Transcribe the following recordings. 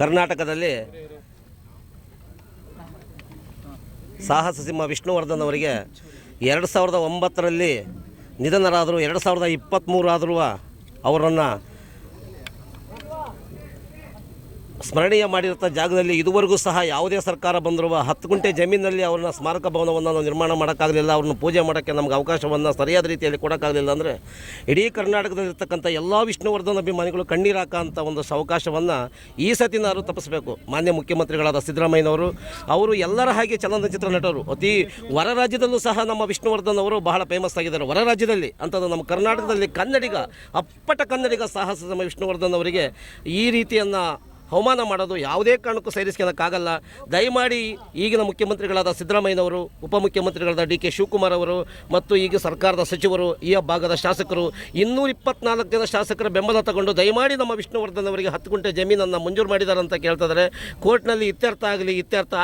ಕರ್ನಾಟಕದಲ್ಲಿ ಸಾಹಸ ಸಿಂಹ ವಿಷ್ಣುವರ್ಧನ್ ಅವರಿಗೆ 2009ರಲ್ಲಿ ನಿಧನರಾದರು. 2023 ಆದರೂ ಅವರನ್ನು ಸ್ಮರಣೀಯ ಮಾಡಿದಂಥ ಜಾಗದಲ್ಲಿ ಇದುವರೆಗೂ ಸಹ ಯಾವುದೇ ಸರ್ಕಾರ ಬಂದರೂ 10 ಗುಂಟೆ ಜಮೀನಲ್ಲಿ ಅವ್ರನ್ನ ಸ್ಮಾರಕ ಭವನವನ್ನು ನಾವು ನಿರ್ಮಾಣ ಮಾಡೋಕ್ಕಾಗಲಿಲ್ಲ. ಅವ್ರನ್ನ ಪೂಜೆ ಮಾಡೋಕ್ಕೆ ನಮ್ಗೆ ಅವಕಾಶವನ್ನು ಸರಿಯಾದ ರೀತಿಯಲ್ಲಿ ಕೊಡೋಕ್ಕಾಗಲಿಲ್ಲ. ಅಂದರೆ ಇಡೀ ಕರ್ನಾಟಕದಲ್ಲಿರ್ತಕ್ಕಂಥ ಎಲ್ಲ ವಿಷ್ಣುವರ್ಧನ್ ಅಭಿಮಾನಿಗಳು ಕಣ್ಣೀರು ಹಾಕೋಂಥ ಒಂದು ಅವಕಾಶವನ್ನು ಈ ಸತಿನಾರು ತಪ್ಪಿಸಬೇಕು. ಮಾನ್ಯ ಮುಖ್ಯಮಂತ್ರಿಗಳಾದ ಸಿದ್ದರಾಮಯ್ಯನವರು ಅವರು ಎಲ್ಲರ ಹಾಗೆ ಚಲನಚಿತ್ರ ನಟರು. ಅತಿ ಹೊರ ರಾಜ್ಯದಲ್ಲೂ ಸಹ ನಮ್ಮ ವಿಷ್ಣುವರ್ಧನ್ ಅವರು ಬಹಳ ಫೇಮಸ್ ಆಗಿದ್ದಾರೆ. ಹೊರ ರಾಜ್ಯದಲ್ಲಿ ಅಂಥದ್ದು ನಮ್ಮ ಕರ್ನಾಟಕದಲ್ಲಿ ಅಪ್ಪಟ ಕನ್ನಡಿಗ ಸಾಹಸ ಸಿಂಹ ವಿಷ್ಣುವರ್ಧನ್ ಅವರಿಗೆ ಈ ರೀತಿಯನ್ನು ಅವಮಾನ ಮಾಡೋದು ಯಾವುದೇ ಕಾರಣಕ್ಕೂ ಸಹಿಸ್ಕೊಳ್ಳೋಕ್ಕಾಗಲ್ಲ. ದಯಮಾಡಿ ಈಗಿನ ಮುಖ್ಯಮಂತ್ರಿಗಳಾದ ಸಿದ್ದರಾಮಯ್ಯನವರು, ಉಪಮುಖ್ಯಮಂತ್ರಿಗಳಾದ ಡಿ ಕೆ ಶಿವಕುಮಾರ್ ಅವರು ಮತ್ತು ಈಗ ಸರ್ಕಾರದ ಸಚಿವರು, ಈ ಭಾಗದ ಶಾಸಕರು 224 ಜನ ಶಾಸಕರ ಬೆಂಬಲ ತಗೊಂಡು ದಯಮಾಡಿ ನಮ್ಮ ವಿಷ್ಣುವರ್ಧನ್ ಅವರಿಗೆ 10 ಗುಂಟೆ ಜಮೀನನ್ನು ಮಂಜೂರು ಮಾಡಿದ್ದಾರೆ ಅಂತ ಕೇಳ್ತಿದ್ದಾರೆ. ಕೋರ್ಟ್ನಲ್ಲಿ ಇತ್ಯರ್ಥ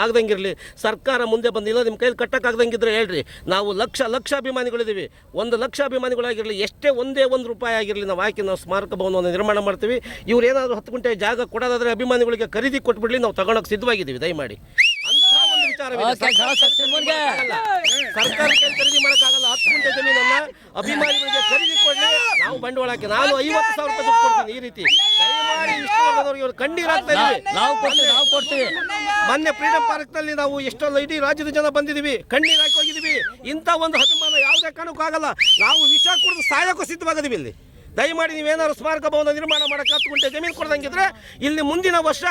ಆಗದಂಗಿರಲಿ. ಸರ್ಕಾರ ಮುಂದೆ ಬಂದಿಲ್ಲ, ನಿಮ್ಮ ಕೈಯಲ್ಲಿ ಕಟ್ಟಕ್ಕಾಗ್ದಂಗಿದ್ರೆ ಹೇಳ್ರಿ. ನಾವು ಲಕ್ಷ ಅಭಿಮಾನಿಗಳಿದ್ದೀವಿ. 1 ಲಕ್ಷ ಅಭಿಮಾನಿಗಳಾಗಿರಲಿ, ಎಷ್ಟೇ ಒಂದೇ ರೂಪಾಯಿ ಆಗಿರಲಿ, ನಾವು ಹಾಕಿ ನಾವು ಸ್ಮಾರಕ ಭವನವನ್ನು ನಿರ್ಮಾಣ ಮಾಡ್ತೀವಿ. ಇವ್ರು ಏನಾದರೂ 10 ಗುಂಟೆ ಜಾಗ ಕೊಡೋದಾದರೆ ಅಭಿಮಾನಿಗಳಿಗೆ ಖರೀದಿ ಕೊಟ್ಬಿಡ್ಲಿ, ನಾವು ತಗೊಳಕ್ಕೆ ಸಿದ್ಧವಾಗಿದ್ದೀವಿ. ದಯಮಾಡಿ ಅಂತ ಒಂದು ವಿಚಾರವಿದೆ. ಸರ್ಕಾರ ಖರೀದಿ ಮಾಡೋಕ್ಕಾಗಲ್ಲ. 10 ಗುಂಟೆ ಜಮೀನನ್ನ ಅಭಿಮಾನಿಗಳಿಗೆ ಖರೀದಿ ಕೊಡಲಿ, ನಾವು ಬಂಡವಾಳ ಹಾಕಿ ನಾನು 50,000 ರೂಪಾಯಿ ದುಡ್ಡು ಕೊಡ್ತೀನಿ. ಈ ರೀತಿ ದಯಮಾಡಿ ವಿಷ್ಣುವರ್ಧನ್ ಕಣ್ಣೀರಾಗ್ತಾ ಇದ್ದೀವಿ. ನಾವು ಕೊಡ್ತೀವಿ. ಮೊನ್ನೆ ಫ್ರೀಡಂ ಪಾರ್ಕ್ ನಲ್ಲಿ ನಾವು ಎಷ್ಟೊಂದು ಇಡೀ ರಾಜ್ಯದ ಜನ ಬಂದಿದ್ದೀವಿ, ಕಣ್ಣೀರು ಹಾಕಿ ಹೋಗಿದ್ದೀವಿ. ಇಂಥ ಒಂದು ಅಭಿಮಾನ ಯಾವುದೇ ಕಾರಣಕ್ಕೂ ಆಗಲ್ಲ. ನಾವು ವಿಷ ಕುಡಿದು ಸಾಯೋಕ್ಕೂ ಸಿದ್ಧವಾಗಿದ್ದೀವಿ. ಇಲ್ಲಿ ದಯಮಾಡಿ ನೀವೇನಾದ್ರು ಸ್ಮಾರಕ ಭವನ ನಿರ್ಮಾಣ ಮಾಡೋಕ್ಕೆ 10 ಗುಂಟೆ ಜಮೀನು ಕೊಡ್ದಂಗಿದ್ರೆ ಇಲ್ಲಿ ಮುಂದಿನ ವರ್ಷ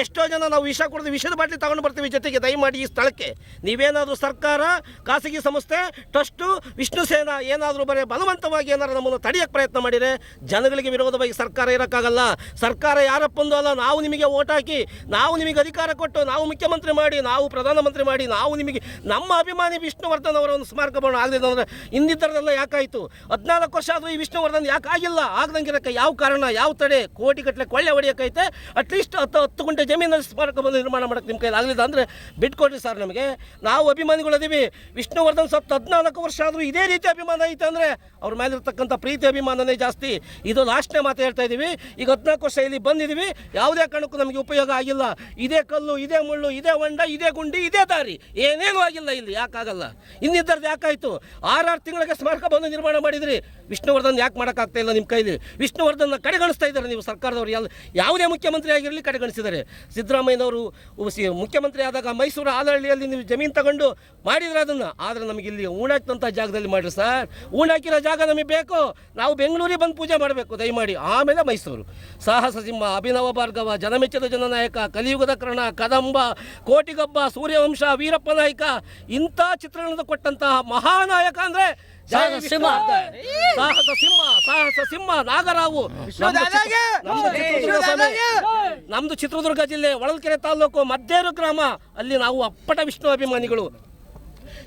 ಎಷ್ಟೋ ಜನ ನಾವು ವಿಷ ಕುಡಿದು ವಿಷದ ಬಾಟ್ಲಿ ತಗೊಂಡು ಬರ್ತೀವಿ ಜೊತೆಗೆ. ದಯಮಾಡಿ ಈ ಸ್ಥಳಕ್ಕೆ ನೀವೇನಾದರೂ ಸರ್ಕಾರ, ಖಾಸಗಿ ಸಂಸ್ಥೆ, ಟ್ರಸ್ಟು, ವಿಷ್ಣು ಸೇನಾ ಏನಾದರೂ ಬಲವಂತವಾಗಿ ಏನಾದ್ರು ನಮ್ಮನ್ನು ತಡೆಯೋಕ್ಕೆ ಪ್ರಯತ್ನ ಮಾಡಿದರೆ ಜನಗಳಿಗೆ ವಿರೋಧವಾಗಿ ಸರ್ಕಾರ ಇರೋಕ್ಕಾಗಲ್ಲ. ಸರ್ಕಾರ ಯಾರಪ್ಪಂದು ಅಲ್ಲ. ನಾವು ನಿಮಗೆ ಓಟ್ ಹಾಕಿ, ನಾವು ನಿಮಗೆ ಅಧಿಕಾರ ಕೊಟ್ಟು, ನಾವು ಮುಖ್ಯಮಂತ್ರಿ ಮಾಡಿ, ನಾವು ಪ್ರಧಾನಮಂತ್ರಿ ಮಾಡಿ, ನಾವು ನಿಮಗೆ ನಮ್ಮ ಅಭಿಮಾನಿ ವಿಷ್ಣುವರ್ಧನ್ ಅವರ ಒಂದು ಸ್ಮಾರಕ ಭವನ ಆಗಲಿಲ್ಲ ಅಂದರೆ ಇನ್ನಿತರದೆಲ್ಲ ಯಾಕಾಯಿತು? 14 ವರ್ಷ ಆದರೂ ಈ ವಿಷ್ಣುವರ್ಧನ್ ಯಾಕೆ ಆಗಿಲ್ಲ? ಆಗದಂಗಿರಕ್ಕೆ ಯಾವ ಕಾರಣ, ಯಾವ ತಡೆ? ಕೋಟಿಗಟ್ಟಲೆ ಕೊಳ್ಳೆ ಹೊಡೆಯೋಕ್ಕೈತೆ. ಅಟ್ಲೀಸ್ಟ್ 10 ಗುಂಟೆ ಜಮೀನಲ್ಲಿ ಸ್ಮಾರಕ ಭವನ ನಿರ್ಮಾಣ ಮಾಡೋಕ್ಕೆ ನಿಮ್ಮ ಕೈಲಿ ಆಗಲಿಲ್ಲ ಅಂದರೆ ಬಿಟ್ಕೊಡ್ರಿ ಸರ್. ನಮಗೆ ನಾವು ಅಭಿಮಾನಿಗಳಿದ್ದೀವಿ. ವಿಷ್ಣುವರ್ಧನ್ 14 ವರ್ಷ ಆದರೂ ಇದೇ ರೀತಿ ಅಭಿಮಾನ ಐತೆ ಅಂದರೆ ಅವ್ರ ಮೇಲಿರ್ತಕ್ಕಂಥ ಪ್ರೀತಿ ಅಭಿಮಾನನೇ ಜಾಸ್ತಿ. ಇದು ಲಾಸ್ಟ್ನೇ ಮಾತು ಹೇಳ್ತಾ ಇದ್ದೀವಿ. ಈಗ 14 ವರ್ಷ ಇಲ್ಲಿ ಬಂದಿದ್ದೀವಿ, ಯಾವುದೇ ಕಾರಣಕ್ಕೂ ನಮಗೆ ಉಪಯೋಗ ಆಗಿಲ್ಲ. ಇದೇ ಕಲ್ಲು, ಇದೇ ಮುಳ್ಳು, ಇದೇ ಹೊಂಡ, ಇದೇ ಗುಂಡಿ, ಇದೇ ದಾರಿ, ಏನೇನೂ ಆಗಿಲ್ಲ. ಇಲ್ಲಿ ಯಾಕಾಗಲ್ಲ? ಇನ್ನಿದ್ದರದ್ದು ಯಾಕಾಯಿತು? 6 ತಿಂಗಳಿಗೆ ಸ್ಮಾರಕ ಭವನ ನಿರ್ಮಾಣ ಮಾಡಿದ್ರಿ. ವಿಷ್ಣುವರ್ಧನ್ ಯಾಕೆ ಮಾಡೋಕ್ಕಾಗ್ತಾ ಇಲ್ಲ ನಿಮ್ಮ ಕೈಲಿ? ವಿಷ್ಣುವರ್ಧನ್ನ ಕಡೆಗಣಿಸ್ತಾ ಇದ್ದಾರೆ ನೀವು ಸರ್ಕಾರದವರು. ಯಾವುದೇ ಮುಖ್ಯಮಂತ್ರಿ ಆಗಿರಲಿ ಕಡೆಗಣಿಸಿದ್ದಾರೆ. ಸಿದ್ದರಾಮಯ್ಯನವರು ಮುಖ್ಯಮಂತ್ರಿ ಆದಾಗ ಮೈಸೂರು ಆಲಹಳ್ಳಿಯಲ್ಲಿ ನೀವು ಜಮೀನು ತಗೊಂಡು ಮಾಡಿದ್ರೆ ಅದನ್ನು, ಆದರೆ ನಮಗೆ ಇಲ್ಲಿ ಊಣಾಕ್ತಂಥ ಜಾಗದಲ್ಲಿ ಮಾಡಿರಿ ಸರ್. ಊಣಾಕಿರೋ ಜಾಗ ನಮಗೆ ಬೇಕು. ನಾವು ಬೆಂಗಳೂರಿಗೆ ಬಂದು ಪೂಜೆ ಮಾಡಬೇಕು ದಯಮಾಡಿ. ಆಮೇಲೆ ಮೈಸೂರು. ಸಾಹಸ ಸಿಂಹ, ಅಭಿನವ ಭಾರ್ಗವ, ಜನಮೆಚ್ಚದ ಜನನಾಯಕ, ಕಲಿಯುಗದ ಕರ್ಣ, ಕದಂಬ, ಕೋಟಿಗೊಬ್ಬ, ಸೂರ್ಯವಂಶ, ವೀರಪ್ಪ ನಾಯಕ, ಇಂಥ ಚಿತ್ರಣದ ಕೊಟ್ಟಂತಹ ಮಹಾನಾಯಕ ಅಂದರೆ ಸಾಹಸ ಸಿಂಹ ನಾಗರಾವು. ನಮ್ದು ಚಿತ್ರದುರ್ಗ ಜಿಲ್ಲೆ ಹೊಳಲ್ಕೆರೆ ತಾಲೂಕು ಮದ್ದೇರು ಗ್ರಾಮ. ಅಲ್ಲಿ ನಾವು ಅಪ್ಪಟ ವಿಷ್ಣು ಅಭಿಮಾನಿಗಳು.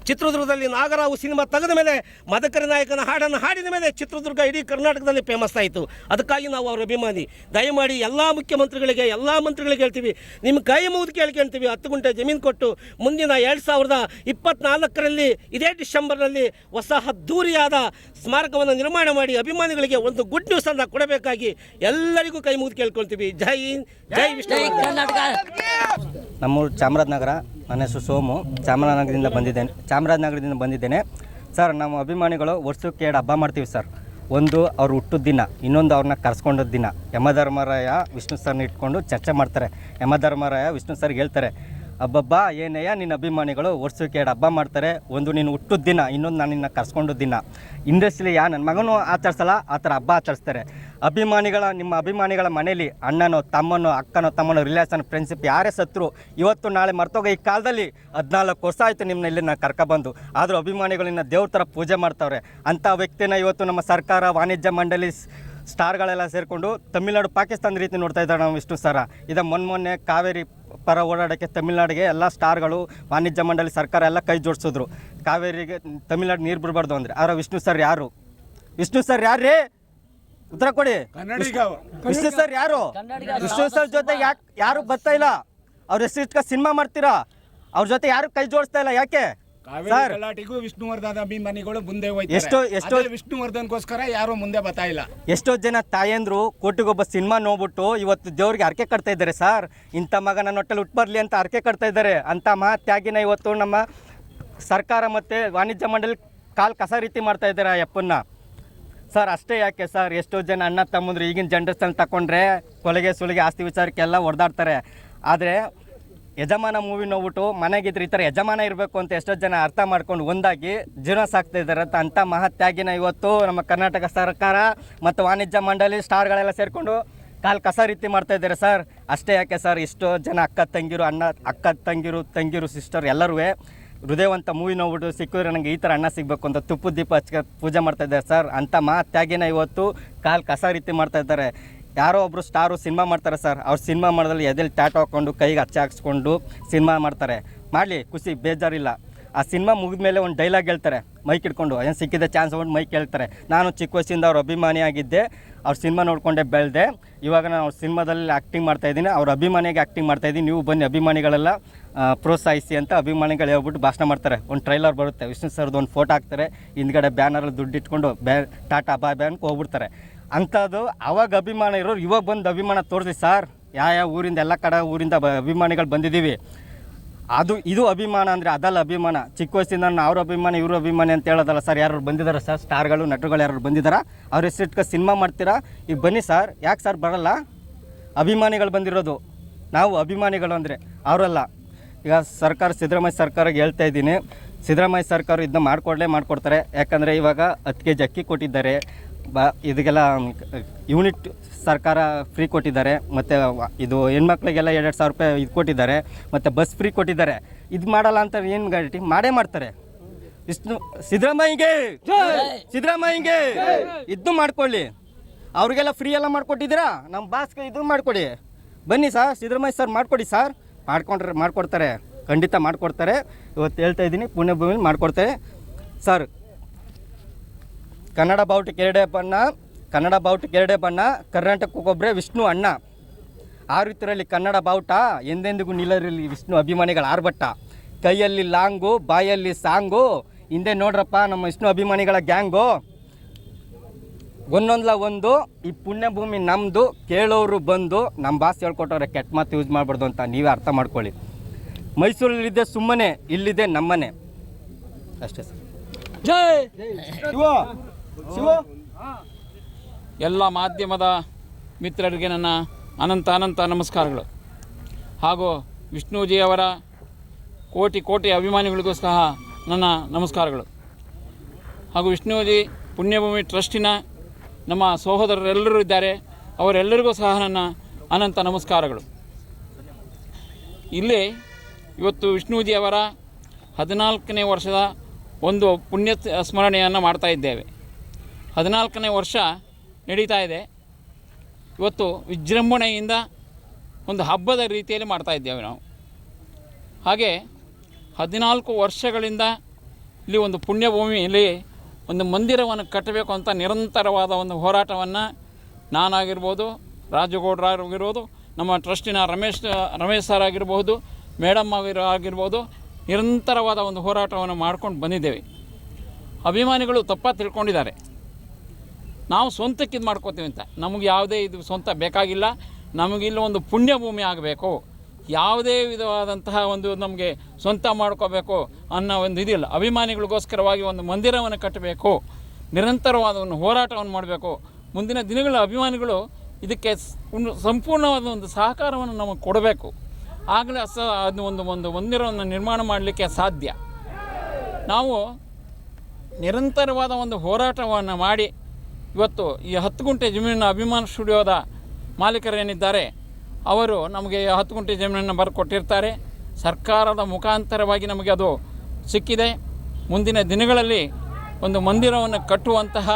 ಚಿತ್ರದುರ್ಗದಲ್ಲಿ ನಾಗರಾವು ಸಿನಿಮಾ ತೆಗೆದ ಮೇಲೆ, ಮದಕರಿ ನಾಯಕನ ಹಾಡನ್ನು ಹಾಡಿದ ಮೇಲೆ ಚಿತ್ರದುರ್ಗ ಇಡೀ ಕರ್ನಾಟಕದಲ್ಲಿ ಫೇಮಸ್ ಆಯಿತು. ಅದಕ್ಕಾಗಿ ನಾವು ಅವ್ರ ಅಭಿಮಾನಿ. ದಯಮಾಡಿ ಎಲ್ಲ ಮುಖ್ಯಮಂತ್ರಿಗಳಿಗೆ, ಎಲ್ಲ ಮಂತ್ರಿಗಳಿಗೆ ಹೇಳ್ತೀವಿ, ನಿಮ್ಮ ಕೈ ಮುಗಿದು ಕೇಳ್ಕೊಳ್ತೀವಿ, 10 ಗುಂಟೆ ಜಮೀನು ಕೊಟ್ಟು ಮುಂದಿನ 2024ರಲ್ಲಿ ಇದೇ ಡಿಸೆಂಬರ್ನಲ್ಲಿ ಹೊಸ ಅದ್ದೂರಿಯಾದ ಸ್ಮಾರಕವನ್ನು ನಿರ್ಮಾಣ ಮಾಡಿ ಅಭಿಮಾನಿಗಳಿಗೆ ಒಂದು ಗುಡ್ ನ್ಯೂಸನ್ನು ಕೊಡಬೇಕಾಗಿ ಎಲ್ಲರಿಗೂ ಕೈ ಮುಗಿದು ಕೇಳ್ಕೊಳ್ತೀವಿ. ಜೈ ಹಿಂದ್, ಜೈ ವಿಷ್ಣು ಕರ್ನಾಟಕ. ನಮ್ಮೂರು ಚಾಮರಾಜನಗರ. ನನ್ನ ಹೆಸರು ಸೋಮು. ಚಾಮರಾಜನಗರದಿಂದ ಬಂದಿದ್ದೇನೆ ಸರ್. ನಮ್ಮ ಅಭಿಮಾನಿಗಳು ವರ್ಷಕ್ಕೆ 2 ಹಬ್ಬ ಮಾಡ್ತೀವಿ ಸರ್. ಒಂದು ಅವ್ರು ಹುಟ್ಟಿದ ದಿನ, ಇನ್ನೊಂದು ಅವ್ರನ್ನ ಕರ್ಸ್ಕೊಂಡದ ದಿನ. ಯಮಧರ್ಮರಾಯ ವಿಷ್ಣು ಸರ್ನ ಇಟ್ಕೊಂಡು ಚರ್ಚೆ ಮಾಡ್ತಾರೆ. ಯಮಧರ್ಮರಾಯ ವಿಷ್ಣು ಸರ್ಗೆ ಹೇಳ್ತಾರೆ, ಹಬ್ಬಬ್ಬ ಏನಯ್ಯ ನಿನ್ನ ಅಭಿಮಾನಿಗಳು ವರ್ಷಕ್ಕೆ 2 ಹಬ್ಬ ಮಾಡ್ತಾರೆ. ಒಂದು ನೀನು ಹುಟ್ಟಿದ ದಿನ, ಇನ್ನೊಂದು ನಾನು ನಿನ್ನ ಕರ್ಸ್ಕೊಂಡ ದಿನ. ಇಂಡಸ್ಟ್ರಿಲಿ ನನ್ನ ಮಗನೂ ಆಚರಿಸಲ್ಲ, ಆ ಥರ ಹಬ್ಬ ಆಚರಿಸ್ತಾರೆ. ನಿಮ್ಮ ಅಭಿಮಾನಿಗಳ ಮನೇಲಿ ಅಣ್ಣನೋ ತಮ್ಮನೋ ಅಕ್ಕನೋ ತಮ್ಮನೋ ರಿಲೇಷನ್ ಫ್ರೆಂಡ್ಶಿಪ್ ಯಾರೇ ಸತ್ರು ಇವತ್ತು ನಾಳೆ ಮರ್ತೋಗ. ಈ ಕಾಲದಲ್ಲಿ 14 ವರ್ಷ ಆಯಿತು ನಿಮ್ಮನ್ನ ಇಲ್ಲಿ ನಾನು ಕರ್ಕೊಬಂದು, ಆದರೂ ಅಭಿಮಾನಿಗಳನ್ನ ದೇವ್ರ ಥರ ಪೂಜೆ ಮಾಡ್ತಾವ್ರೆ. ಅಂಥ ವ್ಯಕ್ತಿನ ಇವತ್ತು ನಮ್ಮ ಸರ್ಕಾರ, ವಾಣಿಜ್ಯ ಮಂಡಳಿ, ಸ್ಟಾರ್ಗಳೆಲ್ಲ ಸೇರಿಕೊಂಡು ತಮಿಳ್ನಾಡು ಪಾಕಿಸ್ತಾನ ರೀತಿ ನೋಡ್ತಾ ಇದ್ದಾರೆ ನಾವು ವಿಷ್ಣು ಸರ. ಇದು ಮೊನ್ನೆ ಕಾವೇರಿ ಪರ ಓಡಾಡೋಕ್ಕೆ ತಮಿಳ್ನಾಡಿಗೆ ಎಲ್ಲ ಸ್ಟಾರ್ಗಳು, ವಾಣಿಜ್ಯ ಮಂಡಳಿ, ಸರ್ಕಾರ ಎಲ್ಲ ಕೈ ಜೋಡಿಸಿದ್ರು. ಕಾವೇರಿಗೆ ತಮಿಳ್ನಾಡು ನೀರು ಬಿಡಬಾರ್ದು ಅಂದರೆ. ಆದರೆ ವಿಷ್ಣು ಸರ್ ಯಾರು? ವಿಷ್ಣು ಸರ್ ಯಾರೇ? ಉತ್ತರ ಕೊಡಿ. ಕನ್ನಡಿಗ ವಿಷ್ಣು ಸರ್ ಯಾರು? ವಿಷ್ಣು ಸರ್ ಜೊತೆ ಯಾರು ಬರ್ತಾ ಇಲ್ಲ? ಅವ್ರ ಹೆಸರು ಸಿನಿಮಾ ಮಾಡ್ತೀರಾ, ಅವ್ರ ಜೊತೆ ಯಾರು ಕೈ ಜೋಡಿಸ್ತಾ ಇಲ್ಲ, ಯಾಕೆ ಕಾವೇರಿ ಗಲಾಟೆಗೂ ವಿಷ್ಣುವರ್ಧನ್ ಅಭಿಮಾನಿಗಳು ಮುಂದೆ ಎಷ್ಟೋ ವಿಷ್ಣುವರ್ಧನ್ಗೋಸ್ಕರ ಯಾರು ಮುಂದೆ ಬರ್ತಾ ಇಲ್ಲ. ಎಷ್ಟೋ ಜನ ತಾಯಂದ್ರು ಕೋಟಿಗೊಬ್ಬ ಸಿನಿಮಾ ನೋಡ್ಬಿಟ್ಟು ಇವತ್ತು ದೇವ್ರಿಗೆ ಅರ್ಕೆ ಕಟ್ತಾ ಇದ್ದಾರೆ ಸರ್. ಇಂಥ ಮಗ ನನ್ನ ಹೊಟ್ಟೆಲಿ ಹುಟ್ಟು ಬರಲಿ ಅಂತ ಅರ್ಕೆ ಕಟ್ತಾ ಇದ್ದಾರೆ. ಅಂಥ ಮಹತ್ಯಾಗಿನ ಇವತ್ತು ನಮ್ಮ ಸರ್ಕಾರ ಮತ್ತು ವಾಣಿಜ್ಯ ಮಂಡಳಿ ಕಸ ರೀತಿ ಮಾಡ್ತಾ ಇದ್ದಾರೆ ಆ ಯಪ್ಪನ್ನ ಸರ್. ಅಷ್ಟೇ ಯಾಕೆ ಸರ್, ಎಷ್ಟೋ ಜನ ಅಣ್ಣ ತಮ್ಮಂದ್ರು ಈಗಿನ ಜನ್ರೇಷನ್ ತಗೊಂಡ್ರೆ ಕೊಲೆಗೆ ಸುಲಿಗೆ ಆಸ್ತಿ ವಿಚಾರಕ್ಕೆಲ್ಲ ಹೊಡೆದಾಡ್ತಾರೆ. ಆದರೆ ಯಜಮಾನ ಮೂವಿ ನೋಡ್ಬಿಟ್ಟು ಮನೆಗಿದ್ರೆ ಈ ಥರ ಯಜಮಾನ ಇರಬೇಕು ಅಂತ ಎಷ್ಟೋ ಜನ ಅರ್ಥ ಮಾಡ್ಕೊಂಡು ಒಂದಾಗಿ ಜೀವನ ಸಾಕ್ತಾ ಇದ್ದಾರೆ. ಅಂಥ ಮಹತ್ಯಾಗಿನ ಇವತ್ತು ನಮ್ಮ ಕರ್ನಾಟಕ ಸರ್ಕಾರ ಮತ್ತು ವಾಣಿಜ್ಯ ಮಂಡಳಿ ಸ್ಟಾರ್ಗಳೆಲ್ಲ ಸೇರಿಕೊಂಡು ಕಸ ರೀತಿ ಮಾಡ್ತಾ ಇದ್ದಾರೆ ಸರ್. ಅಷ್ಟೇ ಯಾಕೆ ಸರ್, ಎಷ್ಟೋ ಜನ ಅಕ್ಕ ತಂಗಿರು ಸಿಸ್ಟರ್ ಎಲ್ಲರೂ ಹೃದಯವಂತ ಮೂವಿ ನೋಡ್ಬಿಟ್ಟು ಸಿಕ್ಕಿದ್ರೆ ನನಗೆ ಈ ಥರ ಅಣ್ಣ ಸಿಗಬೇಕು ಅಂತ ತುಪ್ಪದ ದೀಪ ಹಚ್ಚ ಪೂಜೆ ಮಾಡ್ತಾ ಇದ್ದಾರೆ ಸರ್. ಅಂಥ ಮಹತ್ಯಾಗಿನ ಇವತ್ತು ಕಸ ರೀತಿ ಮಾಡ್ತಾ ಇದ್ದಾರೆ. ಯಾರೋ ಒಬ್ಬರು ಸ್ಟಾರು ಸಿನಿಮಾ ಮಾಡ್ತಾರೆ ಸರ್, ಅವ್ರು ಸಿನಿಮಾ ಮಾಡೋದ್ರಲ್ಲಿ ಎದೆಲ್ಲಿ ಟ್ಯಾಟೋ ಹಾಕ್ಕೊಂಡು ಕೈಗೆ ಹಚ್ಚ ಹಾಕ್ಸ್ಕೊಂಡು ಸಿನಿಮಾ ಮಾಡ್ತಾರೆ. ಮಾಡಲಿ, ಖುಷಿ, ಬೇಜಾರಿಲ್ಲ. ಆ ಸಿನಿಮಾ ಮುಗಿದ ಮೇಲೆ ಒಂದು ಡೈಲಾಗ್ ಹೇಳ್ತಾರೆ ಮೈಕ್ ಇಟ್ಕೊಂಡು, ಏನು ಸಿಕ್ಕಿದೆ ಚಾನ್ಸ್ ತೊಗೊಂಡು ಮೈಕ್ ಹೇಳ್ತಾರೆ. ನಾನು ಚಿಕ್ಕ ವಯಸ್ಸಿಂದ ಅವ್ರ ಅಭಿಮಾನಿಯಾಗಿದ್ದೆ, ಅವ್ರ ಸಿನಿಮಾ ನೋಡಿಕೊಂಡೇ ಬೆಳೆದೆ. ಇವಾಗ ನಾನು ಅವ್ರ ಸಿನಿಮಾದಲ್ಲಿ ಆ್ಯಕ್ಟಿಂಗ್ ಮಾಡ್ತಾಯಿದ್ದೀನಿ, ಅವ್ರ ಅಭಿಮಾನಿಯಾಗಿ ಆ್ಯಕ್ಟಿಂಗ್ ಮಾಡ್ತಾಯಿದ್ದೀನಿ. ನೀವು ಬನ್ನಿ ಅಭಿಮಾನಿಗಳೆಲ್ಲ ಪ್ರೋತ್ಸಾಹಿಸಿ ಅಂತ ಅಭಿಮಾನಿಗಳು ಹೇಳ್ಬಿಟ್ಟು ಭಾಷಣ ಮಾಡ್ತಾರೆ. ಒಂದು ಟ್ರೈಲರ್ ಬರುತ್ತೆ, ವಿಷ್ಣು ಸರ್ದು ಒಂದು ಫೋಟೋ ಹಾಕ್ತಾರೆ, ಹಿಂದ್ಗಡೆ ಬ್ಯಾನರಲ್ಲಿ ದುಡ್ಡು ಇಟ್ಕೊಂಡು ಟಾಟಾ ಬಾಯ್ ಬ್ಯಾನ್ಗೆ ಹೋಗ್ಬಿಡ್ತಾರೆ. ಅಂಥದ್ದು ಅವಾಗ ಅಭಿಮಾನ ಇರೋರು ಇವಾಗ ಬಂದು ಅಭಿಮಾನ ತೋರಿಸಿ ಸರ್. ಯಾವ ಊರಿಂದ ಎಲ್ಲ ಕಡೆ ಊರಿಂದ ಅಭಿಮಾನಿಗಳು ಬಂದಿದ್ದೀವಿ. ಇದು ಅಭಿಮಾನ ಅಂದರೆ ಅದಲ್ಲ ಅಭಿಮಾನ. ಚಿಕ್ಕ ವಯಸ್ಸಿಂದ ನಾನು ಅವ್ರ ಅಭಿಮಾನಿ ಇವರು ಅಭಿಮಾನಿ ಅಂತ ಹೇಳೋದಲ್ಲ ಸರ್. ಯಾರು ಬಂದಿದ್ದಾರೆ ಸರ್, ಸ್ಟಾರ್ಗಳು ನಟರುಗಳು ಯಾರು ಬಂದಿದ್ದಾರಾ? ಅವ್ರ ಹೆಸರಿಟ್ಕೊ ಸಿನಿಮಾ ಮಾಡ್ತೀರಾ? ಈಗ ಬನ್ನಿ ಸರ್. ಯಾಕೆ ಸರ್ ಬರೋಲ್ಲ? ಅಭಿಮಾನಿಗಳು ಬಂದಿರೋದು, ನಾವು ಅಭಿಮಾನಿಗಳು ಅಂದರೆ ಅವರಲ್ಲ. ಈಗ ಸರ್ಕಾರ ಸಿದ್ದರಾಮಯ್ಯ ಸರ್ಕಾರಕ್ಕೆ ಹೇಳ್ತಾ ಇದ್ದೀನಿ, ಸಿದ್ದರಾಮಯ್ಯ ಸರ್ಕಾರ ಇದನ್ನ ಮಾಡಿಕೊಡ್ತಾರೆ. ಯಾಕಂದರೆ ಇವಾಗ 10 kg ಅಕ್ಕಿ ಕೊಟ್ಟಿದ್ದಾರೆ, ಇದಕ್ಕೆಲ್ಲ ಯೂನಿಟ್ ಸರ್ಕಾರ ಫ್ರೀ ಕೊಟ್ಟಿದ್ದಾರೆ. ಮತ್ತು ಇದು ಹೆಣ್ಮಕ್ಳಿಗೆಲ್ಲ 2,000 ರೂಪಾಯಿ ಇದು ಕೊಟ್ಟಿದ್ದಾರೆ, ಮತ್ತು ಬಸ್ ಫ್ರೀ ಕೊಟ್ಟಿದ್ದಾರೆ. ಇದು ಮಾಡಲ್ಲ ಅಂತ ಏನು ಗ್ಯಾರಂಟಿ? ಮಾಡೇ ಮಾಡ್ತಾರೆ. ಸಿದ್ದರಾಮಯ್ಯಗೆ ಇದು ಮಾಡ್ಕೊಳ್ಳಿ. ಅವ್ರಿಗೆಲ್ಲ ಫ್ರೀ ಎಲ್ಲ ಮಾಡಿಕೊಟ್ಟಿದ್ದೀರಾ, ನಮ್ಮ ಬಾಸ್ಗೆ ಇದು ಮಾಡಿಕೊಡಿ. ಬನ್ನಿ ಸರ್, ಸಿದ್ದರಾಮಯ್ಯ ಸರ್ ಮಾಡಿಕೊಡಿ ಸರ್. ಮಾಡಿಕೊಡ್ತಾರೆ, ಖಂಡಿತ ಮಾಡಿಕೊಡ್ತಾರೆ. ಇವತ್ತು ಹೇಳ್ತಾ ಇದ್ದೀನಿ, ಪುಣ್ಯಭೂಮಿಲಿ ಮಾಡಿಕೊಡ್ತಾರೆ ಸರ್. ಕನ್ನಡ ಬಾವುಟಕ್ಕೆ ಎರಡೇ ಬಣ್ಣ, ಕರ್ನಾಟಕಕ್ಕೊಬ್ಬರೇ ವಿಷ್ಣು ಅಣ್ಣ. ಆರುತ್ತಿರಲಿ ಕನ್ನಡ ಬಾವುಟ, ಎಂದೆಂದಿಗೂ ನಿಲ್ಲರಿರಲಿ ವಿಷ್ಣು ಅಭಿಮಾನಿಗಳ ಆರ್ಭಟ. ಕೈಯಲ್ಲಿ ಲಾಂಗು, ಬಾಯಲ್ಲಿ ಸಾಂಗು, ಹಿಂದೆ ನೋಡ್ರಪ್ಪ ನಮ್ಮ ವಿಷ್ಣು ಅಭಿಮಾನಿಗಳ ಗ್ಯಾಂಗು. ಒಂದೊಂದ್ಲ ಒಂದು, ಈ ಪುಣ್ಯಭೂಮಿ ನಮ್ಮದು, ಕೇಳೋರು ಬಂದು ನಮ್ಮ ಭಾಷೆ ಹೇಳ್ಕೊಟ್ಟವ್ರೆ ಕೆಟ್ಟ ಮಾತು ಯೂಸ್ ಮಾಡಬಾರ್ದು ಅಂತ ನೀವೇ ಅರ್ಥ ಮಾಡ್ಕೊಳ್ಳಿ. ಮೈಸೂರಲ್ಲಿದೆ ಸುಮ್ಮನೆ, ಇಲ್ಲಿದೆ ನಮ್ಮನೆ. ಅಷ್ಟೇ ಸರ್. ಜೈ ಶಿವ. ಎಲ್ಲ ಮಾಧ್ಯಮದ ಮಿತ್ರರಿಗೆ ನನ್ನ ಅನಂತ ನಮಸ್ಕಾರಗಳು. ಹಾಗೂ ವಿಷ್ಣುಜಿಯವರ ಕೋಟಿ ಅಭಿಮಾನಿಗಳಿಗೂ ಸಹ ನನ್ನ ನಮಸ್ಕಾರಗಳು. ಹಾಗೂ ವಿಷ್ಣುಜಿ ಪುಣ್ಯಭೂಮಿ ಟ್ರಸ್ಟಿನ ನಮ್ಮ ಸಹೋದರರೆಲ್ಲರೂ ಇದ್ದಾರೆ, ಅವರೆಲ್ಲರಿಗೂ ಸಹ ನನ್ನ ಅನಂತ ನಮಸ್ಕಾರಗಳು. ಇಲ್ಲಿ ಇವತ್ತು ವಿಷ್ಣುಜಿಯವರ 14ನೇ ವರ್ಷದ ಒಂದು ಪುಣ್ಯ ಸ್ಮರಣೆಯನ್ನು ಮಾಡ್ತಾ ಇದ್ದೇವೆ. 14ನೇ ವರ್ಷ ನಡೀತಾ ಇದೆ. ಇವತ್ತು ವಿಜೃಂಭಣೆಯಿಂದ ಒಂದು ಹಬ್ಬದ ರೀತಿಯಲ್ಲಿ ಮಾಡ್ತಾ ಇದ್ದೇವೆ ನಾವು. ಹಾಗೆ 14 ವರ್ಷಗಳಿಂದ ಇಲ್ಲಿ ಒಂದು ಪುಣ್ಯಭೂಮಿಯಲ್ಲಿ ಒಂದು ಮಂದಿರವನ್ನು ಕಟ್ಟಬೇಕು ಅಂತ ನಿರಂತರವಾದ ಒಂದು ಹೋರಾಟವನ್ನು ನಾನಾಗಿರ್ಬೋದು, ರಾಜಗೌಡರಾಗಿರ್ಬೋದು, ನಮ್ಮ ಟ್ರಸ್ಟಿನ ರಮೇಶ್ ಸರ್ ಆಗಿರ್ಬೋದು, ಮೇಡಮ್ ಆಗಿರ್ಬೋದು, ನಿರಂತರವಾದ ಒಂದು ಹೋರಾಟವನ್ನು ಮಾಡ್ಕೊಂಡು ಬಂದಿದ್ದೇವೆ. ಅಭಿಮಾನಿಗಳು ತಪ್ಪಾಗಿ ತಿಳ್ಕೊಂಡಿದ್ದಾರೆ, ನಾವು ಸ್ವಂತಕ್ಕೆ ಇದು ಮಾಡ್ಕೋತೀವಿ ಅಂತ. ನಮಗೆ ಯಾವುದೇ ಇದು ಸ್ವಂತ ಬೇಕಾಗಿಲ್ಲ, ನಮಗಿಲ್ಲ ಒಂದು ಪುಣ್ಯಭೂಮಿ ಆಗಬೇಕು, ಯಾವುದೇ ವಿಧವಾದಂತಹ ಒಂದು ನಮಗೆ ಸ್ವಂತ ಮಾಡ್ಕೋಬೇಕು ಅನ್ನೋ ಒಂದು ಇದಿಲ್ಲ. ಅಭಿಮಾನಿಗಳಿಗೋಸ್ಕರವಾಗಿ ಒಂದು ಮಂದಿರವನ್ನು ಕಟ್ಟಬೇಕು, ನಿರಂತರವಾದ ಒಂದು ಹೋರಾಟವನ್ನು ಮಾಡಬೇಕು. ಮುಂದಿನ ದಿನಗಳ ಅಭಿಮಾನಿಗಳು ಇದಕ್ಕೆ ಸಂಪೂರ್ಣವಾದ ಒಂದು ಸಹಕಾರವನ್ನು ನಮಗೆ ಕೊಡಬೇಕು. ಆಗಲೇ ಅದು ಒಂದು ಮಂದಿರವನ್ನು ನಿರ್ಮಾಣ ಮಾಡಲಿಕ್ಕೆ ಸಾಧ್ಯ. ನಾವು ನಿರಂತರವಾದ ಒಂದು ಹೋರಾಟವನ್ನು ಮಾಡಿ ಇವತ್ತು ಈ 10 ಗುಂಟೆ ಜಮೀನಿನ ಅಭಿಮಾನ ಸ್ಟುಡಿಯೋದ ಮಾಲೀಕರೇನಿದ್ದಾರೆ ಅವರು ನಮಗೆ 10 ಗುಂಟೆ ಜಮೀನನ್ನು ಬರ್ಕೊಟ್ಟಿರ್ತಾರೆ. ಸರ್ಕಾರದ ಮುಖಾಂತರವಾಗಿ ನಮಗೆ ಅದು ಸಿಕ್ಕಿದೆ. ಮುಂದಿನ ದಿನಗಳಲ್ಲಿ ಒಂದು ಮಂದಿರವನ್ನು ಕಟ್ಟುವಂತಹ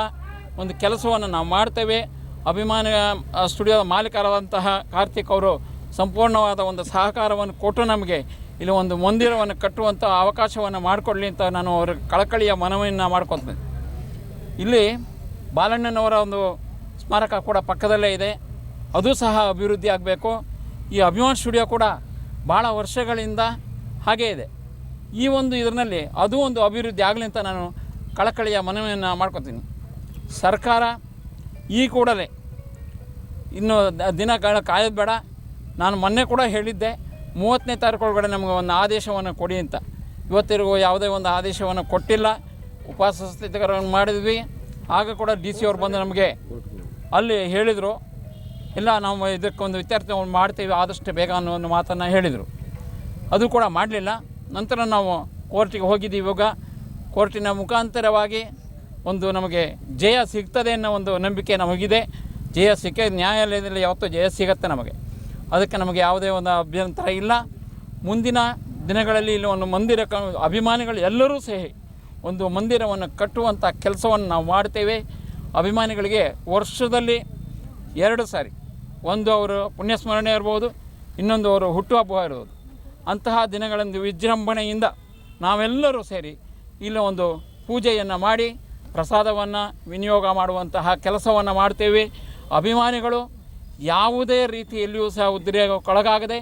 ಒಂದು ಕೆಲಸವನ್ನು ನಾವು ಮಾಡ್ತೇವೆ. ಅಭಿಮಾನ ಸ್ಟುಡಿಯೋದ ಮಾಲೀಕರಾದಂತಹ ಕಾರ್ತಿಕ್ ಅವರು ಸಂಪೂರ್ಣವಾದ ಒಂದು ಸಹಕಾರವನ್ನು ಕೊಟ್ಟು ನಮಗೆ ಇಲ್ಲಿ ಒಂದು ಮಂದಿರವನ್ನು ಕಟ್ಟುವಂಥ ಅವಕಾಶವನ್ನು ಮಾಡಿಕೊಡಲಿ ಅಂತ ನಾನು ಅವರ ಕಳಕಳಿಯ ಮನವಿಯನ್ನು ಮಾಡ್ಕೊತೀನಿ. ಇಲ್ಲಿ ಬಾಲಣ್ಣನವರ ಒಂದು ಸ್ಮಾರಕ ಕೂಡ ಪಕ್ಕದಲ್ಲೇ ಇದೆ, ಅದು ಸಹ ಅಭಿವೃದ್ಧಿ ಆಗಬೇಕು. ಈ ಅಭಿಮಾನ್ ಸ್ಟುಡಿಯೋ ಕೂಡ ಭಾಳ ವರ್ಷಗಳಿಂದ ಹಾಗೇ ಇದೆ. ಈ ಒಂದು ಇದರಲ್ಲಿ ಅದು ಒಂದು ಅಭಿವೃದ್ಧಿ ಆಗಲಿ ಅಂತ ನಾನು ಕಳಕಳಿಯ ಮನವಿಯನ್ನು ಮಾಡ್ಕೊತೀನಿ. ಸರ್ಕಾರ ಈ ಕೂಡಲೇ ಇನ್ನು ದಿನಗಳ ಕಾಯೋದು ಬೇಡ. ನಾನು ಮೊನ್ನೆ ಕೂಡ ಹೇಳಿದ್ದೆ 30ನೇ ತಾರೀಕು ಒಳಗಡೆ ನಮಗೆ ಒಂದು ಆದೇಶವನ್ನು ಕೊಡಿ ಅಂತ. ಇವತ್ತಿಗೂ ಯಾವುದೇ ಒಂದು ಆದೇಶವನ್ನು ಕೊಟ್ಟಿಲ್ಲ. ಉಪವಾಸ ಸ್ಥಿತಿಗಳನ್ನು ಮಾಡಿದ್ವಿ. ಆಗ ಕೂಡ ಡಿ ಸಿ ಅವ್ರು ಬಂದು ನಮಗೆ ಅಲ್ಲಿ ಹೇಳಿದರು, ಇಲ್ಲ ನಾವು ಇದಕ್ಕೊಂದು ಇತ್ಯರ್ಥ ಮಾಡ್ತೀವಿ ಆದಷ್ಟು ಬೇಗ ಅನ್ನೋ ಒಂದು ಮಾತನ್ನು ಹೇಳಿದರು. ಅದು ಕೂಡ ಮಾಡಲಿಲ್ಲ. ನಂತರ ನಾವು ಕೋರ್ಟಿಗೆ ಹೋಗಿದ್ದೀವಿ. ಇವಾಗ ಕೋರ್ಟಿನ ಮುಖಾಂತರವಾಗಿ ಒಂದು ನಮಗೆ ಜಯ ಸಿಗ್ತದೆ ಅನ್ನೋ ಒಂದು ನಂಬಿಕೆ ನಮಗಿದೆ. ಜಯ ಸಿಕ್ಕ ನ್ಯಾಯಾಲಯದಲ್ಲಿ ಯಾವತ್ತೂ ಜಯ ಸಿಗತ್ತೆ ನಮಗೆ. ಅದಕ್ಕೆ ನಮಗೆ ಯಾವುದೇ ಒಂದು ಅಭ್ಯಂತರ ಇಲ್ಲ. ಮುಂದಿನ ದಿನಗಳಲ್ಲಿ ಇಲ್ಲಿ ಒಂದು ಮಂದಿರ ಅಭಿಮಾನಿಗಳು ಎಲ್ಲರೂ ಸೇರಿ ಒಂದು ಮಂದಿರವನ್ನು ಕಟ್ಟುವಂಥ ಕೆಲಸವನ್ನು ನಾವು ಮಾಡ್ತೇವೆ. ಅಭಿಮಾನಿಗಳಿಗೆ ವರ್ಷದಲ್ಲಿ 2 ಸಾರಿ, ಒಂದು ಅವರು ಪುಣ್ಯಸ್ಮರಣೆ ಇರ್ಬೋದು, ಇನ್ನೊಂದು ಅವರು ಹುಟ್ಟುಹಬ್ಬ ಇರ್ಬೋದು. ಅಂತಹ ದಿನಗಳಂದು ವಿಜೃಂಭಣೆಯಿಂದ ನಾವೆಲ್ಲರೂ ಸೇರಿ ಇಲ್ಲಿ ಒಂದು ಪೂಜೆಯನ್ನು ಮಾಡಿ ಪ್ರಸಾದವನ್ನು ವಿನಿಯೋಗ ಮಾಡುವಂತಹ ಕೆಲಸವನ್ನು ಮಾಡ್ತೇವೆ. ಅಭಿಮಾನಿಗಳು ಯಾವುದೇ ರೀತಿಯಲ್ಲಿಯೂ ಸಹ ಉದ್ರೇಕಕ್ಕೊಳಗಾಗದೆ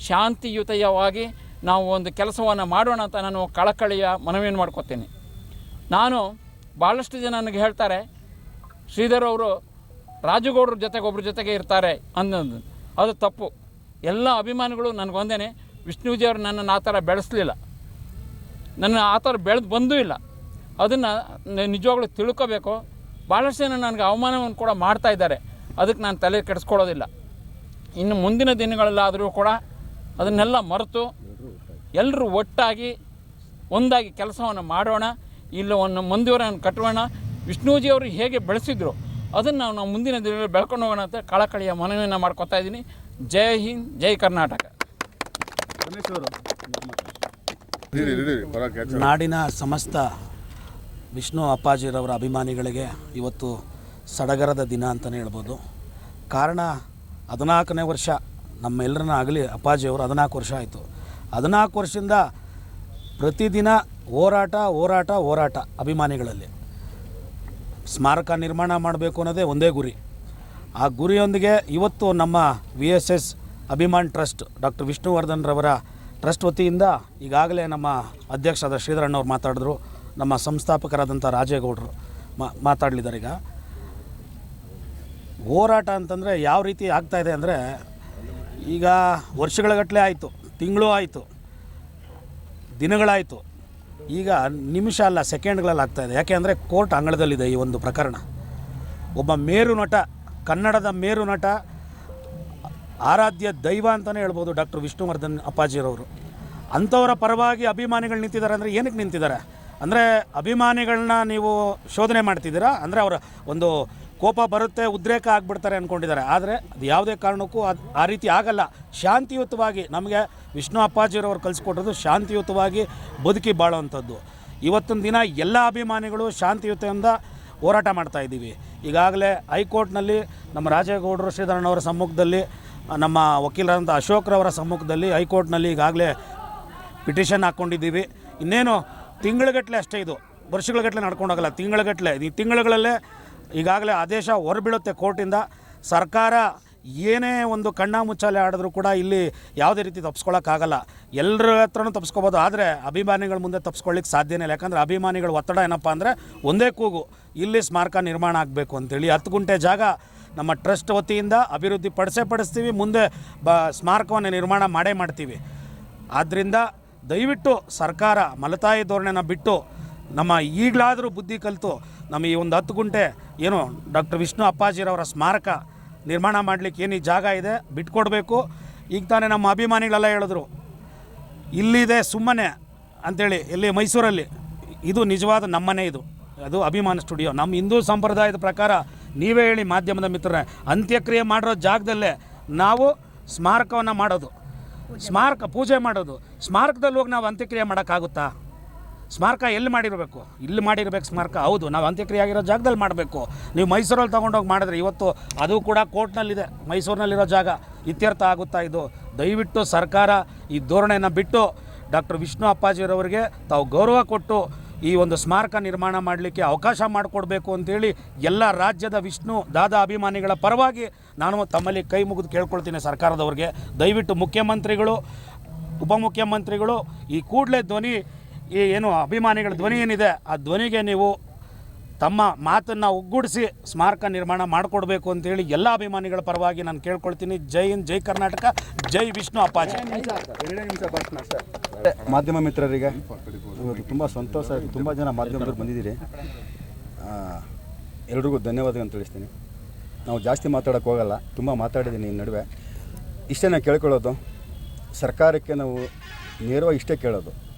ಶಾಂತಿಯುತವಾಗಿ ನಾವು ಒಂದು ಕೆಲಸವನ್ನು ಮಾಡೋಣ ಅಂತ ನಾನು ಕಳಕಳಿಯ ಮನವಿಯನ್ನು ಮಾಡ್ಕೊತೀನಿ. ನಾನು ಭಾಳಷ್ಟು ಜನ ನನಗೆ ಹೇಳ್ತಾರೆ, ಶ್ರೀಧರ್ ಅವರು ರಾಜುಗೌಡರ ಜೊತೆಗೆ ಒಬ್ಬರ ಜೊತೆಗೆ ಇರ್ತಾರೆ ಅನ್ನೋದು. ಅದು ತಪ್ಪು. ಎಲ್ಲ ಅಭಿಮಾನಿಗಳು ನನಗೊಂದೇನೆ. ವಿಷ್ಣುಜಿಯವರು ನನ್ನನ್ನು ಆ ಥರ ಬೆಳೆಸಲಿಲ್ಲ, ನನ್ನ ಆ ಥರ ಬೆಳೆದು ಬಂದೂ ಇಲ್ಲ. ಅದನ್ನು ನಿಜವಾಗ್ಲೂ ತಿಳ್ಕೋಬೇಕು. ಭಾಳಷ್ಟು ಜನ ನನಗೆ ಅವಮಾನವನ್ನು ಕೂಡ ಮಾಡ್ತಾಯಿದ್ದಾರೆ. ಅದಕ್ಕೆ ನಾನು ತಲೆ ಕೆಡಿಸ್ಕೊಳ್ಳೋದಿಲ್ಲ. ಇನ್ನು ಮುಂದಿನ ದಿನಗಳಲ್ಲಾದರೂ ಕೂಡ ಅದನ್ನೆಲ್ಲ ಮರೆತು ಎಲ್ಲರೂ ಒಟ್ಟಾಗಿ ಒಂದಾಗಿ ಕೆಲಸವನ್ನು ಮಾಡೋಣ. ಇಲ್ಲ ಒಂದು ಮಂದಿರವನ್ನು ಕಟ್ಟೋಣ. ವಿಷ್ಣುಜಿಯವರು ಹೇಗೆ ಬೆಳೆಸಿದ್ರು ಅದನ್ನು ನಾವು ಮುಂದಿನ ದಿನಗಳಲ್ಲಿ ಬೆಳ್ಕೊಂಡು ಹೋಗೋಣ ಅಂತ ಕಳಕಳಿಯ ಮನವಿಯನ್ನು ಮಾಡ್ಕೊತಾ ಇದ್ದೀನಿ. ಜೈ ಹಿಂದ್, ಜೈ ಕರ್ನಾಟಕ. ನಾಡಿನ ಸಮಸ್ತ ವಿಷ್ಣು ಅಪ್ಪಾಜಿರವರ ಅಭಿಮಾನಿಗಳಿಗೆ ಇವತ್ತು ಸಡಗರದ ದಿನ ಅಂತಲೇ ಹೇಳ್ಬೋದು. ಕಾರಣ 14ನೇ ವರ್ಷ ನಮ್ಮೆಲ್ಲರನ್ನ ಆಗಲಿ ಅಪ್ಪಾಜಿಯವರು 14 ವರ್ಷ ಆಯಿತು. 14 ವರ್ಷದಿಂದ ಪ್ರತಿದಿನ ಹೋರಾಟ ಅಭಿಮಾನಿಗಳಲ್ಲಿ. ಸ್ಮಾರಕ ನಿರ್ಮಾಣ ಮಾಡಬೇಕು ಅನ್ನೋದೇ ಒಂದೇ ಗುರಿ. ಆ ಗುರಿಯೊಂದಿಗೆ ಇವತ್ತು ನಮ್ಮ VSS Abhiman trust doctor Vishnuvardhan ರವರ ಟ್ರಸ್ಟ್ ವತಿಯಿಂದ ಈಗಾಗಲೇ ನಮ್ಮ ಅಧ್ಯಕ್ಷರಾದ ಶ್ರೀಧರಣ್ಣವ್ರು ಮಾತಾಡಿದ್ರು, ನಮ್ಮ ಸಂಸ್ಥಾಪಕರಾದಂಥ ರಾಜೇಗೌಡರು ಮಾತಾಡಲಿದ್ದಾರೆ. ಈಗ ಹೋರಾಟ ಅಂತಂದರೆ ಯಾವ ರೀತಿ ಆಗ್ತಾಯಿದೆ ಅಂದರೆ, ಈಗ ವರ್ಷಗಳಗಟ್ಟಲೆ ಆಯಿತು, ತಿಂಗಳು ಆಯಿತು, ದಿನಗಳಾಯಿತು, ಈಗ ನಿಮಿಷ ಅಲ್ಲ ಸೆಕೆಂಡ್ಗಳಲ್ಲಿ ಆಗ್ತಾಯಿದೆ. ಯಾಕೆ ಅಂದರೆ ಕೋರ್ಟ್ ಅಂಗಳದಲ್ಲಿದೆ ಈ ಒಂದು ಪ್ರಕರಣ. ಒಬ್ಬ ಮೇರು ನಟ, ಕನ್ನಡದ ಮೇರು ನಟ, ಆರಾಧ್ಯ ದೈವ ಅಂತಲೇ ಹೇಳ್ಬೋದು ಡಾಕ್ಟರ್ ವಿಷ್ಣುವರ್ಧನ್ ಅಪ್ಪಾಜಿರವರು. ಅಂಥವರ ಪರವಾಗಿ ಅಭಿಮಾನಿಗಳು ನಿಂತಿದ್ದಾರೆ ಅಂದರೆ ಏನಕ್ಕೆ ನಿಂತಿದ್ದಾರೆ ಅಂದರೆ, ಅಭಿಮಾನಿಗಳನ್ನ ನೀವು ಶೋಧನೆ ಮಾಡ್ತಿದ್ದೀರಾ ಅಂದರೆ ಅವರ ಒಂದು ಕೋಪ ಬರುತ್ತೆ, ಉದ್ರೇಕ ಆಗಿಬಿಡ್ತಾರೆ ಅಂದ್ಕೊಂಡಿದ್ದಾರೆ. ಆದರೆ ಅದು ಯಾವುದೇ ಕಾರಣಕ್ಕೂ ಆ ರೀತಿ ಆಗಲ್ಲ. ಶಾಂತಿಯುತವಾಗಿ ನಮಗೆ ವಿಷ್ಣು ಅಪ್ಪಾಜಿರವರು ಕಲಿಸ್ಕೊಟ್ಟದ್ದು ಶಾಂತಿಯುತವಾಗಿ ಬದುಕಿ ಬಾಳೋವಂಥದ್ದು. ಇವತ್ತಿನ ದಿನ ಎಲ್ಲ ಅಭಿಮಾನಿಗಳು ಶಾಂತಿಯುತದಿಂದ ಹೋರಾಟ ಮಾಡ್ತಾಯಿದ್ದೀವಿ. ಈಗಾಗಲೇ ಹೈಕೋರ್ಟ್ನಲ್ಲಿ ನಮ್ಮ ರಾಜೇಗೌಡರು ಶ್ರೀಧರಣ್ಣವರ ಸಮ್ಮುಖದಲ್ಲಿ, ನಮ್ಮ ವಕೀಲರಾದಂಥ ಅಶೋಕ್ರವರ ಸಮ್ಮುಖದಲ್ಲಿ ಹೈಕೋರ್ಟ್ನಲ್ಲಿ ಈಗಾಗಲೇ ಪಿಟಿಷನ್ ಹಾಕ್ಕೊಂಡಿದ್ದೀವಿ. ಇನ್ನೇನು ತಿಂಗಳುಗಟ್ಟಲೆ ಅಷ್ಟೇ, ಇದು ವರ್ಷಗಳಗಟ್ಟಲೆ ನಡ್ಕೊಂಡೋಗಲ್ಲ, ತಿಂಗಳುಗಟ್ಟಲೆ. ಈ ತಿಂಗಳುಗಳಲ್ಲೇ ಈಗಾಗಲೇ ಆದೇಶ ಹೊರಬೀಳುತ್ತೆ ಕೋರ್ಟಿಂದ. ಸರ್ಕಾರ ಏನೇ ಒಂದು ಕಣ್ಣ ಮುಚ್ಚಾಲೆ ಆಡಿದ್ರೂ ಕೂಡ ಇಲ್ಲಿ ಯಾವುದೇ ರೀತಿ ತಪ್ಪಿಸ್ಕೊಳ್ಳೋಕ್ಕಾಗಲ್ಲ. ಎಲ್ಲರ ಹತ್ರನೂ ತಪ್ಪಿಸ್ಕೋಬೋದು, ಆದರೆ ಅಭಿಮಾನಿಗಳ ಮುಂದೆ ತಪ್ಪಿಸ್ಕೊಳ್ಳಿಕ್ಕೆ ಸಾಧ್ಯನೇ ಇಲ್ಲ. ಯಾಕಂದರೆ ಅಭಿಮಾನಿಗಳ ಒತ್ತಡ ಏನಪ್ಪ ಅಂದರೆ ಒಂದೇ ಕೂಗು, ಇಲ್ಲಿ ಸ್ಮಾರಕ ನಿರ್ಮಾಣ ಆಗಬೇಕು ಅಂತೇಳಿ. 10 ಗುಂಟೆ ಜಾಗ ನಮ್ಮ ಟ್ರಸ್ಟ್ ವತಿಯಿಂದ ಅಭಿವೃದ್ಧಿ ಪಡಿಸ್ತೀವಿ, ಮುಂದೆ ಸ್ಮಾರಕವನ್ನು ನಿರ್ಮಾಣ ಮಾಡ್ತೀವಿ. ಆದ್ದರಿಂದ ದಯವಿಟ್ಟು ಸರ್ಕಾರ ಮಲತಾಯಿ ಧೋರಣೆನ ಬಿಟ್ಟು ನಮ್ಮ ಈಗಲಾದರೂ ಬುದ್ಧಿ ಕಲಿತು ನಮ್ಮ ಈ ಒಂದು 10 ಗುಂಟೆ ಏನು ಡಾಕ್ಟರ್ ವಿಷ್ಣು ಅಪ್ಪಾಜಿರವರ ಸ್ಮಾರಕ ನಿರ್ಮಾಣ ಮಾಡಲಿಕ್ಕೆ ಏನು ಈ ಜಾಗ ಇದೆ ಬಿಟ್ಕೊಡ್ಬೇಕು. ಈಗ ತಾನೇ ನಮ್ಮ ಅಭಿಮಾನಿಗಳೆಲ್ಲ ಹೇಳಿದ್ರು ಇಲ್ಲಿದೆ ಸುಮ್ಮನೆ ಅಂಥೇಳಿ, ಇಲ್ಲಿ ಮೈಸೂರಲ್ಲಿ. ಇದು ನಿಜವಾದ ನಮ್ಮನೆ, ಅದು ಅಭಿಮಾನ ಸ್ಟುಡಿಯೋ. ನಮ್ಮ ಹಿಂದೂ ಸಂಪ್ರದಾಯದ ಪ್ರಕಾರ ನೀವೇ ಹೇಳಿ ಮಾಧ್ಯಮದ ಮಿತ್ರರೇ, ಅಂತ್ಯಕ್ರಿಯೆ ಮಾಡಿರೋ ಜಾಗದಲ್ಲೇ ನಾವು ಸ್ಮಾರಕವನ್ನು ಮಾಡೋದು, ಸ್ಮಾರಕ ಪೂಜೆ ಮಾಡೋದು. ಸ್ಮಾರಕದಲ್ಲಿ ಹೋಗಿ ನಾವು ಅಂತ್ಯಕ್ರಿಯೆ ಮಾಡೋಕ್ಕಾಗುತ್ತಾ? ಸ್ಮಾರಕ ಎಲ್ಲಿ ಮಾಡಿರಬೇಕು? ಇಲ್ಲಿ ಮಾಡಿರ್ಬೇಕು ಸ್ಮಾರಕ. ಹೌದು, ನಾವು ಅಂತ್ಯಕ್ರಿಯೆ ಆಗಿರೋ ಜಾಗದಲ್ಲಿ ಮಾಡಬೇಕು. ನೀವು ಮೈಸೂರಲ್ಲಿ ತೊಗೊಂಡೋಗಿ ಮಾಡಿದ್ರೆ ಇವತ್ತು ಅದು ಕೂಡ ಕೋರ್ಟ್ನಲ್ಲಿದೆ, ಮೈಸೂರಿನಲ್ಲಿರೋ ಜಾಗ ಇತ್ಯರ್ಥ ಆಗುತ್ತಾ? ಇದು ದಯವಿಟ್ಟು ಸರ್ಕಾರ ಈ ಧೋರಣೆಯನ್ನು ಬಿಟ್ಟು ಡಾಕ್ಟರ್ ವಿಷ್ಣು ಅಪ್ಪಾಜಿರವರಿಗೆ ತಾವು ಗೌರವ ಕೊಟ್ಟು ಈ ಒಂದು ಸ್ಮಾರಕ ನಿರ್ಮಾಣ ಮಾಡಲಿಕ್ಕೆ ಅವಕಾಶ ಮಾಡಿಕೊಡ್ಬೇಕು ಅಂತೇಳಿ ಎಲ್ಲ ರಾಜ್ಯದ ವಿಷ್ಣು ದಾದಾ ಅಭಿಮಾನಿಗಳ ಪರವಾಗಿ ನಾನು ತಮ್ಮಲ್ಲಿ ಕೈ ಮುಗಿದು ಕೇಳ್ಕೊಳ್ತೀನಿ ಸರ್ಕಾರದವ್ರಿಗೆ. ದಯವಿಟ್ಟು ಮುಖ್ಯಮಂತ್ರಿಗಳು, ಉಪಮುಖ್ಯಮಂತ್ರಿಗಳು ಈ ಕೂಡಲೇ ಧ್ವನಿ, ಈ ಏನು ಅಭಿಮಾನಿಗಳ ಧ್ವನಿ ಏನಿದೆ ಆ ಧ್ವನಿಗೆ ನೀವು ತಮ್ಮ ಮಾತನ್ನು ಒಗ್ಗೂಡಿಸಿ ಸ್ಮಾರಕ ನಿರ್ಮಾಣ ಮಾಡಿಕೊಡ್ಬೇಕು ಅಂತೇಳಿ ಎಲ್ಲ ಅಭಿಮಾನಿಗಳ ಪರವಾಗಿ ನಾನು ಕೇಳ್ಕೊಳ್ತೀನಿ. ಜೈ ಹಿಂದ್, ಜೈ ಕರ್ನಾಟಕ, ಜೈ ವಿಷ್ಣು ಅಪ್ಪಾಜಿ. ಮಾಧ್ಯಮ ಮಿತ್ರರಿಗೆ ಇವತ್ತು ತುಂಬ ಸಂತೋಷ ಆಯಿತು. ತುಂಬ ಜನ ಮಾಧ್ಯಮದವ್ರು ಬಂದಿದ್ದೀರಿ, ಎಲ್ರಿಗೂ ಧನ್ಯವಾದಗಳನ್ನು ತಿಳಿಸ್ತೀನಿ. ನಾವು ಜಾಸ್ತಿ ಮಾತಾಡೋಕ್ಕೆ ಹೋಗಲ್ಲ, ತುಂಬ ಮಾತಾಡಿದ್ದೀನಿ ಈ ನಡುವೆ. ಇಷ್ಟೇ ನಾನು ಕೇಳ್ಕೊಳ್ಳೋದು, ಸರ್ಕಾರಕ್ಕೆ ನಾವು ನೇರವಾಗಿ ಇಷ್ಟೇ ಕೇಳೋದು,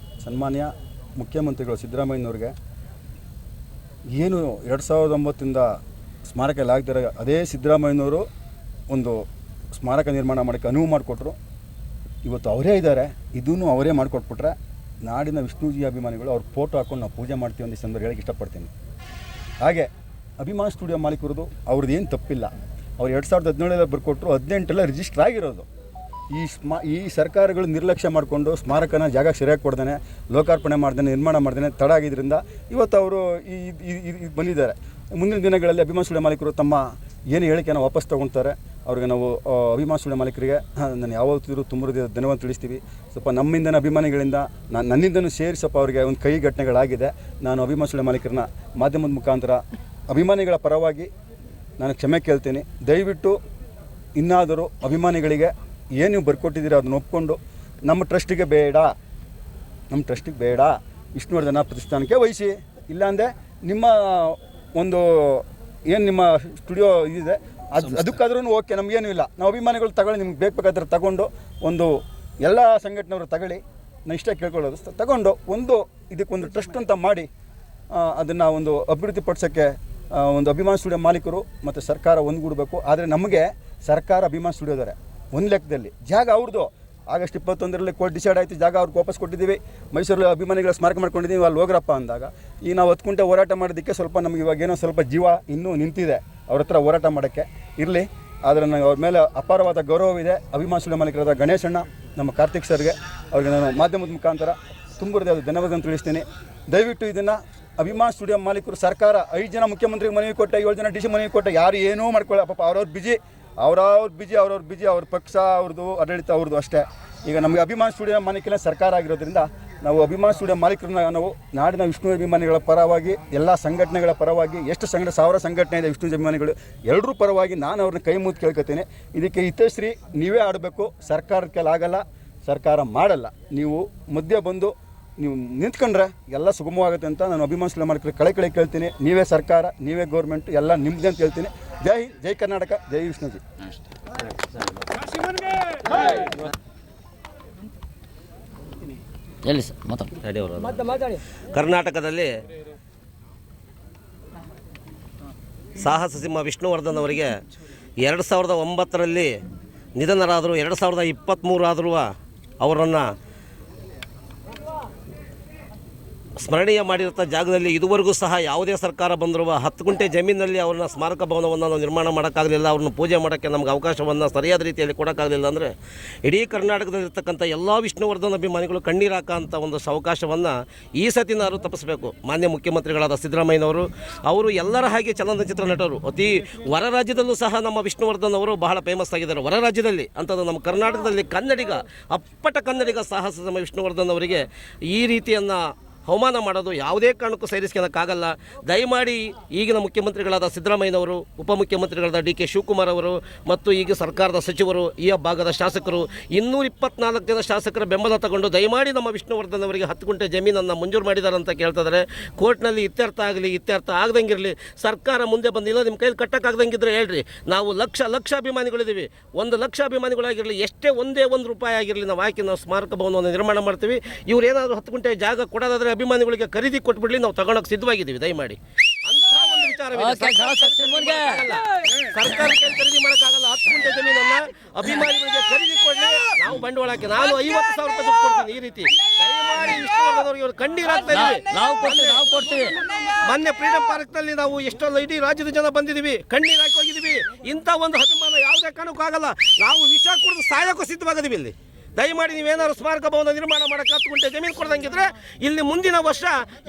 ಸನ್ಮಾನ್ಯ ಮುಖ್ಯಮಂತ್ರಿಗಳು ಸಿದ್ದರಾಮಯ್ಯನವ್ರಿಗೆ ಏನು 2009 ಸ್ಮಾರಕ ಎಲ್ಲ ಆಗ್ತಾರೆ, ಅದೇ ಸಿದ್ದರಾಮಯ್ಯನವರು ಒಂದು ಸ್ಮಾರಕ ನಿರ್ಮಾಣ ಮಾಡೋಕ್ಕೆ ಅನುವು ಮಾಡಿಕೊಟ್ರು. ಇವತ್ತು ಅವರೇ ಇದ್ದಾರೆ, ಇದೂ ಅವರೇ ಮಾಡಿಕೊಟ್ಬಿಟ್ರೆ ನಾಡಿನ ವಿಷ್ಣುಜಿ ಅಭಿಮಾನಿಗಳು ಅವ್ರ ಫೋಟೋ ಹಾಕ್ಕೊಂಡು ನಾವು ಪೂಜೆ ಮಾಡ್ತೀವಿ ಅಂತ ಈ ಸಂದರ್ಭ ಹೇಳಕ್ಕೆ ಇಷ್ಟಪಡ್ತೀನಿ. ಹಾಗೆ ಅಭಿಮಾನ್ ಸ್ಟುಡಿಯೋ ಮಾಲೀಕರದು ಅವ್ರದ್ದು ಏನು ತಪ್ಪಿಲ್ಲ. ಅವ್ರು 2017 ಬರ್ಕೊಟ್ರು, 18 ರಿಜಿಸ್ಟರ್ ಆಗಿರೋದು. ಈ ಸರ್ಕಾರಗಳು ನಿರ್ಲಕ್ಷ್ಯ ಮಾಡಿಕೊಂಡು ಸ್ಮಾರಕನ ಜಾಗ ಸರಿಯಾಗಿ ಕೊಡ್ದೇನೆ, ಲೋಕಾರ್ಪಣೆ ಮಾಡ್ದೇನೆ, ನಿರ್ಮಾಣ ಮಾಡ್ದೇನೆ ತಡ ಆಗಿದ್ದರಿಂದ ಇವತ್ತು ಅವರು ಈ ಬಂದಿದ್ದಾರೆ. ಮುಂದಿನ ದಿನಗಳಲ್ಲಿ ಅಭಿಮಾನ್ ಸ್ಟುಡಿಯೋ ಮಾಲೀಕರು ತಮ್ಮ ಏನು ಹೇಳಿಕೆನ ವಾಪಸ್ ತೊಗೊಳ್ತಾರೆ. ಅವ್ರಿಗೆ ನಾವು ಅಭಿಮಾನ್ ಸ್ಟುಡಿಯೋ ಮಾಲೀಕರಿಗೆ ನಾನು ಯಾವತ್ತಿದ್ರೂ ತುಂಬ ಧನ್ಯವಾದ ತಿಳಿಸ್ತೀವಿ. ಸ್ವಲ್ಪ ನಮ್ಮಿಂದನೇ ಅಭಿಮಾನಿಗಳಿಂದ ನನ್ನಿಂದನೂ ಸೇರಿ ಸ್ವಲ್ಪ ಅವರಿಗೆ ಒಂದು ಕೈ ಘಟನೆಗಳಾಗಿದೆ. ನಾನು ಅಭಿಮಾನ್ ಸ್ಟುಡಿಯೋ ಮಾಲೀಕರನ್ನ ಮಾಧ್ಯಮದ ಮುಖಾಂತರ ಅಭಿಮಾನಿಗಳ ಪರವಾಗಿ ನಾನು ಕ್ಷಮೆ ಕೇಳ್ತೀನಿ. ದಯವಿಟ್ಟು ಇನ್ನಾದರೂ ಅಭಿಮಾನಿಗಳಿಗೆ ಏನು ನೀವು ಬರ್ಕೊಟ್ಟಿದ್ದೀರ ಅದನ್ನ ಒಪ್ಕೊಂಡು ನಮ್ಮ ಟ್ರಸ್ಟಿಗೆ ಬೇಡ ವಿಷ್ಣುವರ್ಧನ ಪ್ರತಿಷ್ಠಾನಕ್ಕೆ ವಹಿಸಿ. ಇಲ್ಲಾಂದರೆ ನಿಮ್ಮ ಒಂದು ಏನು ನಿಮ್ಮ ಸ್ಟುಡಿಯೋ ಇದಿದೆ ಅದಕ್ಕಾದ್ರೂ ಓಕೆ, ನಮಗೇನೂ ಇಲ್ಲ. ನಾವು ಅಭಿಮಾನಿಗಳು ತಗೊಳ್ಳಿ, ನಿಮ್ಗೆ ಬೇಕಾದ್ರೆ ತಗೊಂಡು ಒಂದು ಎಲ್ಲ ಸಂಘಟನೆಯವರು ತಗೊಳ್ಳಿ. ನಾನು ಇಷ್ಟೇ ಕೇಳ್ಕೊಳ್ಳೋದು, ತಗೊಂಡು ಇದಕ್ಕೊಂದು ಟ್ರಸ್ಟ್ ಅಂತ ಮಾಡಿ ಅದನ್ನು ಒಂದು ಅಭಿವೃದ್ಧಿಪಡಿಸೋಕ್ಕೆ ಒಂದು ಅಭಿಮಾನ್ ಸ್ಟುಡಿಯೋ ಮಾಲೀಕರು ಮತ್ತು ಸರ್ಕಾರ ಒಂದುಗೂಡಬೇಕು. ಆದರೆ ನಮಗೆ ಸರ್ಕಾರ ಅಭಿಮಾನ್ ಸ್ಟುಡಿಯೋದರೆ ಒಂದು ಲೆಕ್ಕದಲ್ಲಿ ಜಾಗ ಅವ್ರದ್ದು. ಆಗಸ್ಟ್ 21 ಕೋರ್ಟ್ ಡಿಸೈಡ್ ಆಯಿತು, ಜಾಗ ಅವ್ರಿಗೆ ವಾಪಸ್ ಕೊಟ್ಟಿದ್ದೀವಿ. ಮೈಸೂರಲ್ಲಿ ಅಭಿಮಾನಿಗಳ ಸ್ಮಾರಕ ಮಾಡ್ಕೊಂಡಿದ್ದೀವಿ, ಅಲ್ಲಿ ಹೋಗ್ರಪ್ಪ ಅಂದಾಗ ಈಗ ನಾವು 10 ಗಂಟೆ ಹೋರಾಟ ಮಾಡೋದಕ್ಕೆ ಸ್ವಲ್ಪ ನಮಗೆ ಇವಾಗೇನೋ ಸ್ವಲ್ಪ ಜೀವ ಇನ್ನೂ ನಿಂತಿದೆ ಅವ್ರ ಹತ್ರ ಹೋರಾಟ ಮಾಡೋಕ್ಕೆ. ಇರಲಿ, ಆದರೆ ನನಗೆ ಅವ್ರ ಮೇಲೆ ಅಪಾರವಾದ ಗೌರವವಿದೆ. ಅಭಿಮಾನ್ ಸ್ಟುಡಿಯೋ ಮಾಲೀಕರಾದ ಗಣೇಶಣ್ಣ, ನಮ್ಮ ಕಾರ್ತಿಕ್ ಸರ್ಗೆ, ಅವ್ರಿಗೆ ನಾನು ಮಾಧ್ಯಮದ ಮುಖಾಂತರ ತುಂಬ ಧನ್ಯವಾದ ತಿಳಿಸ್ತೀನಿ. ದಯವಿಟ್ಟು ಇದನ್ನು ಅಭಿಮಾನ್ ಸ್ಟುಡಿಯೋ ಮಾಲೀಕರು, ಸರ್ಕಾರ 5 ಜನ ಮುಖ್ಯಮಂತ್ರಿಗೆ ಮನವಿ ಕೊಟ್ಟೆ, 7 ಜನ DC ಮನವಿ ಕೊಟ್ಟೆ, ಯಾರು ಏನೂ ಮಾಡ್ಕೊಳ್ಳಿ ಪಾಪ, ಅವ್ರವ್ರು ಬಿಜಿ, ಅವ್ರ ಪಕ್ಷ ಅವ್ರದ್ದು, ಆಡಳಿತ ಅವ್ರದ್ದು ಅಷ್ಟೇ. ಈಗ ನಮಗೆ ಅಭಿಮಾನ್ ಸ್ಟುಡಿಯೋ ಮಾಲೀಕರೇ ಸರ್ಕಾರ ಆಗಿರೋದ್ರಿಂದ ನಾವು ಅಭಿಮಾನ್ ಸ್ಟುಡಿಯೋ ಮಾಲೀಕರನ್ನ ನಾವು ನಾಡಿನ ವಿಷ್ಣು ಅಭಿಮಾನಿಗಳ ಪರವಾಗಿ, ಎಲ್ಲ ಸಂಘಟನೆಗಳ ಪರವಾಗಿ, ಎಷ್ಟು 1000 ಸಂಘಟನೆ ಇದೆ ವಿಷ್ಣು ಅಭಿಮಾನಿಗಳು, ಎಲ್ಲರೂ ಪರವಾಗಿ ನಾನು ಅವ್ರನ್ನ ಕೈ ಮುಗಿದು ಕೇಳ್ಕೊತೀನಿ. ಇದಕ್ಕೆ ಹಿತಶ್ರೀ ನೀವೇ ಆಡಬೇಕು, ಸರ್ಕಾರಕ್ಕೆ ಆಗಲ್ಲ, ಸರ್ಕಾರ ಮಾಡಲ್ಲ. ನೀವು ಮಧ್ಯೆ ಬಂದು ನೀವು ನಿಂತ್ಕೊಂಡ್ರೆ ಎಲ್ಲ ಸುಗಮವಾಗುತ್ತೆ ಅಂತ ನಾನು ಅಭಿಮಾನ್ ಸ್ಟುಡಿಯೋ ಮಾಲೀಕರಿಗೆ ಕಳೆ ಕೇಳ್ತೀನಿ. ನೀವೇ ಸರ್ಕಾರ, ನೀವೇ ಗೌರ್ಮೆಂಟ್, ಎಲ್ಲ ನಿಮ್ಮದೇ ಅಂತ ಹೇಳ್ತೀನಿ. ಜೈ ಹಿಂದ್, ಜೈ ಕರ್ನಾಟಕ, ಜೈ ವಿಷ್ಣುಜಿ. ಕರ್ನಾಟಕದಲ್ಲಿ ಸಾಹಸ ಸಿಂಹ ವಿಷ್ಣುವರ್ಧನ್ ಅವರಿಗೆ 2009 ನಿಧನರಾದರು. 2023 ಆದರೂ ಅವರನ್ನು ಸ್ಮರಣೀಯ ಮಾಡಿರೋ ಜಾಗದಲ್ಲಿ ಇದುವರೆಗೂ ಸಹ ಯಾವುದೇ ಸರ್ಕಾರ ಬಂದರೂ 10 ಗುಂಟೆ ಜಮೀನಿನಲ್ಲಿ ಅವ್ರನ್ನ ಸ್ಮಾರಕ ಭವನವನ್ನು ನಾವು ನಿರ್ಮಾಣ ಮಾಡೋಕ್ಕಾಗಲಿಲ್ಲ. ಅವ್ರನ್ನ ಪೂಜೆ ಮಾಡೋಕ್ಕೆ ನಮಗೆ ಅವಕಾಶವನ್ನು ಸರಿಯಾದ ರೀತಿಯಲ್ಲಿ ಕೊಡೋಕ್ಕಾಗಲಿಲ್ಲ. ಅಂದರೆ ಇಡೀ ಕರ್ನಾಟಕದಲ್ಲಿರ್ತಕ್ಕಂಥ ಎಲ್ಲ ವಿಷ್ಣುವರ್ಧನ್ ಅಭಿಮಾನಿಗಳು ಕಣ್ಣೀರು ಹಾಕೋಂಥ ಒಂದು ಅವಕಾಶವನ್ನು ಈ ಸತಿನಾರು ತಪ್ಪಿಸಬೇಕು. ಮಾನ್ಯ ಮುಖ್ಯಮಂತ್ರಿಗಳಾದ ಸಿದ್ದರಾಮಯ್ಯನವರು, ಅವರು ಎಲ್ಲರ ಹಾಗೆ ಚಲನಚಿತ್ರ ನಟರು, ಅತಿ ಹೊರ ರಾಜ್ಯದಲ್ಲೂ ಸಹ ನಮ್ಮ ವಿಷ್ಣುವರ್ಧನ್ ಅವರು ಬಹಳ ಫೇಮಸ್ ಆಗಿದ್ದಾರೆ. ಹೊರ ರಾಜ್ಯದಲ್ಲಿ ಅಂಥದ್ದು ನಮ್ಮ ಕರ್ನಾಟಕದಲ್ಲಿ ಅಪ್ಪಟ ಕನ್ನಡಿಗ ಸಾಹಸ ಸಿಂಹ ವಿಷ್ಣುವರ್ಧನ್ ಅವರಿಗೆ ಈ ರೀತಿಯನ್ನು ಅವಮಾನ ಮಾಡೋದು ಯಾವುದೇ ಕಾರಣಕ್ಕೂ ಸಹಿಸ್ಕೊಳ್ಳೋಕ್ಕಾಗಲ್ಲ. ದಯಮಾಡಿ ಈಗಿನ ಮುಖ್ಯಮಂತ್ರಿಗಳಾದ ಸಿದ್ದರಾಮಯ್ಯನವರು, ಉಪಮುಖ್ಯಮಂತ್ರಿಗಳಾದ DK ಶಿವಕುಮಾರ್ ಅವರು ಮತ್ತು ಈಗ ಸರ್ಕಾರದ ಸಚಿವರು, ಈ ಭಾಗದ ಶಾಸಕರು 224 ಜನ ಶಾಸಕರ ಬೆಂಬಲ ತಗೊಂಡು ದಯಮಾಡಿ ನಮ್ಮ ವಿಷ್ಣುವರ್ಧನ್ ಅವರಿಗೆ 10 ಗುಂಟೆ ಜಮೀನನ್ನು ಮಂಜೂರು ಮಾಡಿದ್ದಾರೆ ಅಂತ ಕೇಳ್ತಿದ್ದಾರೆ. ಕೋರ್ಟ್ನಲ್ಲಿ ಇತ್ಯರ್ಥ ಆಗದಂಗಿರಲಿ, ಸರ್ಕಾರ ಮುಂದೆ ಬಂದಿಲ್ಲ, ನಿಮ್ಮ ಕೈಲಿ ಕಟ್ಟಕ್ಕಾಗದಂಗಿದ್ರೆ ಹೇಳ್ರಿ. ನಾವು ಲಕ್ಷ ಅಭಿಮಾನಿಗಳಿದ್ದೀವಿ, 1 ಲಕ್ಷ ಅಭಿಮಾನಿಗಳಾಗಿರಲಿ, ಎಷ್ಟೇ ಒಂದೇ ರೂಪಾಯಿ ಆಗಿರಲಿ, ನಾವು ಹಾಕಿ ನಾವು ಸ್ಮಾರಕ ಭವನವನ್ನು ನಿರ್ಮಾಣ ಮಾಡ್ತೀವಿ. ಇವ್ರು ಏನಾದರೂ 10 ಗುಂಟೆ ಜಾಗ ಕೊಡೋದಾದರೆ ಅಭಿಮಾನಿಗಳಿಗೆ ಖರೀದಿ ಕೊಟ್ಬಿಡ್ಲಿ, ನಾವು ತಗೊಳಕ್ಕೆ ಸಿದ್ಧವಾಗಿದ್ದೀವಿ. ದಯಮಾಡಿ ಅಂತ ಒಂದು ವಿಚಾರವಿದೆ. ಸರ್ಕಾರ ಖರೀದಿ ಮಾಡೋಕ್ಕಾಗಲ್ಲ. 10 ಗುಂಟೆ ಜಮೀನನ್ನ ಅಭಿಮಾನಿಗಳಿಗೆ ಖರೀದಿ ಕೊಡ್ಲಿ, ನಾವು ಬಂಡವಾಳಕ್ಕೆ ನಾನು 50,000 ರೂಪಾಯಿ ದುಡ್ಡು ಕೊಡ್ತೀನಿ. ಈ ರೀತಿ ದಯಮಾಡಿ ವಿಷ್ಣುವರ್ಧನ್ ಅವರು ಕಣ್ಣೀರಾಗ್ತಾ ಇದ್ದೀವಿ. ನಾವು ಕೊಡ್ತೀವಿ. ಮೊನ್ನೆ ಫ್ರೀಡಂ ಪಾರ್ಕ್ ನಲ್ಲಿ ನಾವು ಎಷ್ಟೊಂದು ಇಡೀ ರಾಜ್ಯದ ಜನ ಬಂದಿದ್ದೀವಿ, ಕಣ್ಣೀರು ಹಾಕಿ ಹೋಗಿದ್ದೀವಿ. ಇಂಥ ಒಂದು ಅಭಿಮಾನ ಯಾವುದೇ ಕಾರಣಕ್ಕೂ ಆಗಲ್ಲ. ನಾವು ವಿಷ ಕುಡಿದು ಸಾಯೋಕ್ಕೂ ಸಿದ್ಧವಾಗಿದ್ದೀವಿ. ಇಲ್ಲಿ ದಯಮಾಡಿ ನೀವೇನಾದ್ರು ಸ್ಮಾರಕ ಭವನ ನಿರ್ಮಾಣ ಮಾಡೋಕ್ಕೆ 10 ಗುಂಟೆ ಜಮೀನು ಕೊಡ್ದಂಗಿದ್ರೆ ಇಲ್ಲಿ ಮುಂದಿನ ವರ್ಷ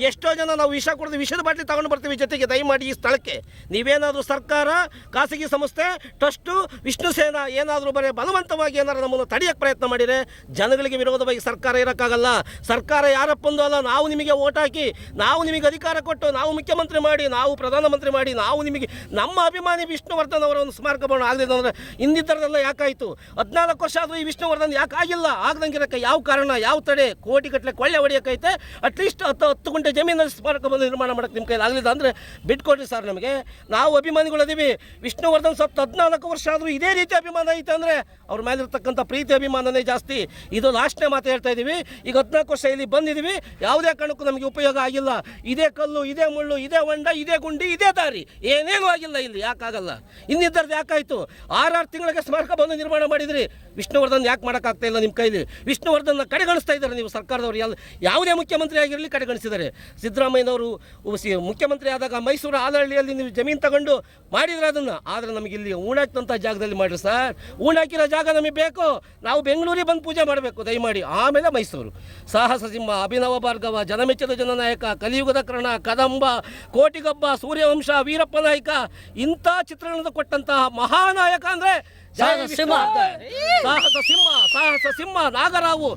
ಎಷ್ಟೋ ಜನ ನಾವು ವಿಷ ಕುಡಿದು ವಿಷದ ಬಾಟ್ಲಿ ತಗೊಂಡು ಬರ್ತೀವಿ ಜೊತೆಗೆ. ದಯಮಾಡಿ ಈ ಸ್ಥಳಕ್ಕೆ ನೀವೇನಾದರೂ ಸರ್ಕಾರ, ಖಾಸಗಿ ಸಂಸ್ಥೆ, ಟ್ರಸ್ಟು, ವಿಷ್ಣು ಸೇನಾ ಏನಾದರೂ ಬರೀ ಬಲವಂತವಾಗಿ ಏನಾದ್ರು ನಮ್ಮನ್ನು ತಡೆಯೋಕ್ಕೆ ಪ್ರಯತ್ನ ಮಾಡಿದರೆ ಜನಗಳಿಗೆ ವಿರೋಧವಾಗಿ ಸರ್ಕಾರ ಇರೋಕ್ಕಾಗಲ್ಲ. ಸರ್ಕಾರ ಯಾರಪ್ಪಂದು ಅಲ್ಲ, ನಾವು ನಿಮಗೆ ಓಟ್ ಹಾಕಿ, ನಾವು ನಿಮಗೆ ಅಧಿಕಾರ ಕೊಟ್ಟು, ನಾವು ಮುಖ್ಯಮಂತ್ರಿ ಮಾಡಿ, ನಾವು ಪ್ರಧಾನಮಂತ್ರಿ ಮಾಡಿ, ನಾವು ನಿಮಗೆ ನಮ್ಮ ಅಭಿಮಾನಿ ವಿಷ್ಣುವರ್ಧನ್ ಅವರ ಒಂದು ಸ್ಮಾರಕ ಭವನ ಆಗಲಿಲ್ಲ ಅಂದರೆ ಇನ್ನಿತರದೆಲ್ಲ ಯಾಕಾಯಿತು? 14 ವರ್ಷ ಆದರೂ ಈ ವಿಷ್ಣುವರ್ಧನ್ ಯಾಕೆ ಆಗಿಲ್ಲ? ಆಗದಂಗಿರೋಕ್ಕೆ ಯಾವ ಕಾರಣ, ಯಾವ ತಡೆ? ಕೋಟಿಗಟ್ಟಲೆ ಕೊಳ್ಳೆ ಹೊಡೆಯೋಕ್ಕೈತೆ. ಅಟ್ಲೀಸ್ಟ್ 10 ಗುಂಟೆ ಜಮೀನಲ್ಲಿ ಸ್ಮಾರಕ ಭವನ ನಿರ್ಮಾಣ ಮಾಡೋಕ್ಕೆ ನಿಮ್ಮ ಕೈಲಿ ಆಗಲಿಲ್ಲ ಅಂದರೆ ಬಿಟ್ಕೊಡ್ರಿ ಸರ್. ನಮಗೆ ನಾವು ಅಭಿಮಾನಿಗಳದೀವಿ. ವಿಷ್ಣುವರ್ಧನ್ ಸತ್ತು 14 ವರ್ಷ ಆದರೂ ಇದೇ ರೀತಿ ಅಭಿಮಾನ ಐತೆ ಅಂದರೆ ಅವ್ರ ಮೇಲಿರ್ತಕ್ಕಂಥ ಪ್ರೀತಿ ಅಭಿಮಾನನೇ ಜಾಸ್ತಿ. ಇದು ಲಾಸ್ಟ್ನೇ ಮಾತು ಹೇಳ್ತಾ ಇದ್ದೀವಿ. ಈಗ 14 ವರ್ಷ ಇಲ್ಲಿ ಬಂದಿದ್ದೀವಿ, ಯಾವುದೇ ಕಾರಣಕ್ಕೂ ನಮಗೆ ಉಪಯೋಗ ಆಗಿಲ್ಲ. ಇದೇ ಕಲ್ಲು, ಇದೇ ಮುಳ್ಳು, ಇದೇ ಹೊಂಡ, ಇದೇ ಗುಂಡಿ, ಇದೇ ದಾರಿ, ಏನೇನೂ ಆಗಿಲ್ಲ ಇಲ್ಲಿ. ಯಾಕಾಗಲ್ಲ? ಇನ್ನಿದ್ದರದ್ದು ಯಾಕಾಯಿತು? 6 ತಿಂಗಳಿಗೆ ಸ್ಮಾರಕ ಭವನ ನಿರ್ಮಾಣ ಮಾಡಿದ್ರಿ. ವಿಷ್ಣುವರ್ಧನ್ ಯಾಕೆ ಮಾಡೋಕ್ಕಾಗ್ತಾ ಇಲ್ಲ ನಿಮ್ಮ ಕೈಲಿ? ವಿಷ್ಣುವರ್ಧನ್ನ ಕಡೆಗಣಿಸ್ತಾ ಇದ್ದಾರೆ ನೀವು ಸರ್ಕಾರದವರು. ಯಾವುದೇ ಮುಖ್ಯಮಂತ್ರಿ ಆಗಿರಲಿ ಕಡೆಗಣಿಸಿದ್ದಾರೆ. ಸಿದ್ದರಾಮಯ್ಯನವರು ಮುಖ್ಯಮಂತ್ರಿ ಆದಾಗ ಮೈಸೂರು ಆಲಹಳ್ಳಿಯಲ್ಲಿ ನೀವು ಜಮೀನು ತಗೊಂಡು ಮಾಡಿದ್ರೆ ಅದನ್ನು, ಆದರೆ ನಮಗೆ ಇಲ್ಲಿ ಊಣಾಕ್ತಂಥ ಜಾಗದಲ್ಲಿ ಮಾಡಿರಿ ಸರ್. ಊಣಾಕಿರೋ ಜಾಗ ನಮಗೆ ಬೇಕು. ನಾವು ಬೆಂಗಳೂರಿಗೆ ಬಂದು ಪೂಜೆ ಮಾಡಬೇಕು ದಯಮಾಡಿ. ಆಮೇಲೆ ಮೈಸೂರು. ಸಾಹಸ ಸಿಂಹ, ಅಭಿನವ ಭಾರ್ಗವ, ಜನಮೆಚ್ಚದ ಜನನಾಯಕ, ಕಲಿಯುಗದ ಕರ್ಣ, ಕದಂಬ, ಕೋಟಿಗೊಬ್ಬ, ಸೂರ್ಯವಂಶ, ವೀರಪ್ಪ ನಾಯಕ, ಇಂಥ ಚಿತ್ರಣದ ಕೊಟ್ಟಂತಹ ಮಹಾನಾಯಕ ಅಂದರೆ ಸಾಹಸ ಸಿಂಹ ನಾಗರಾವು.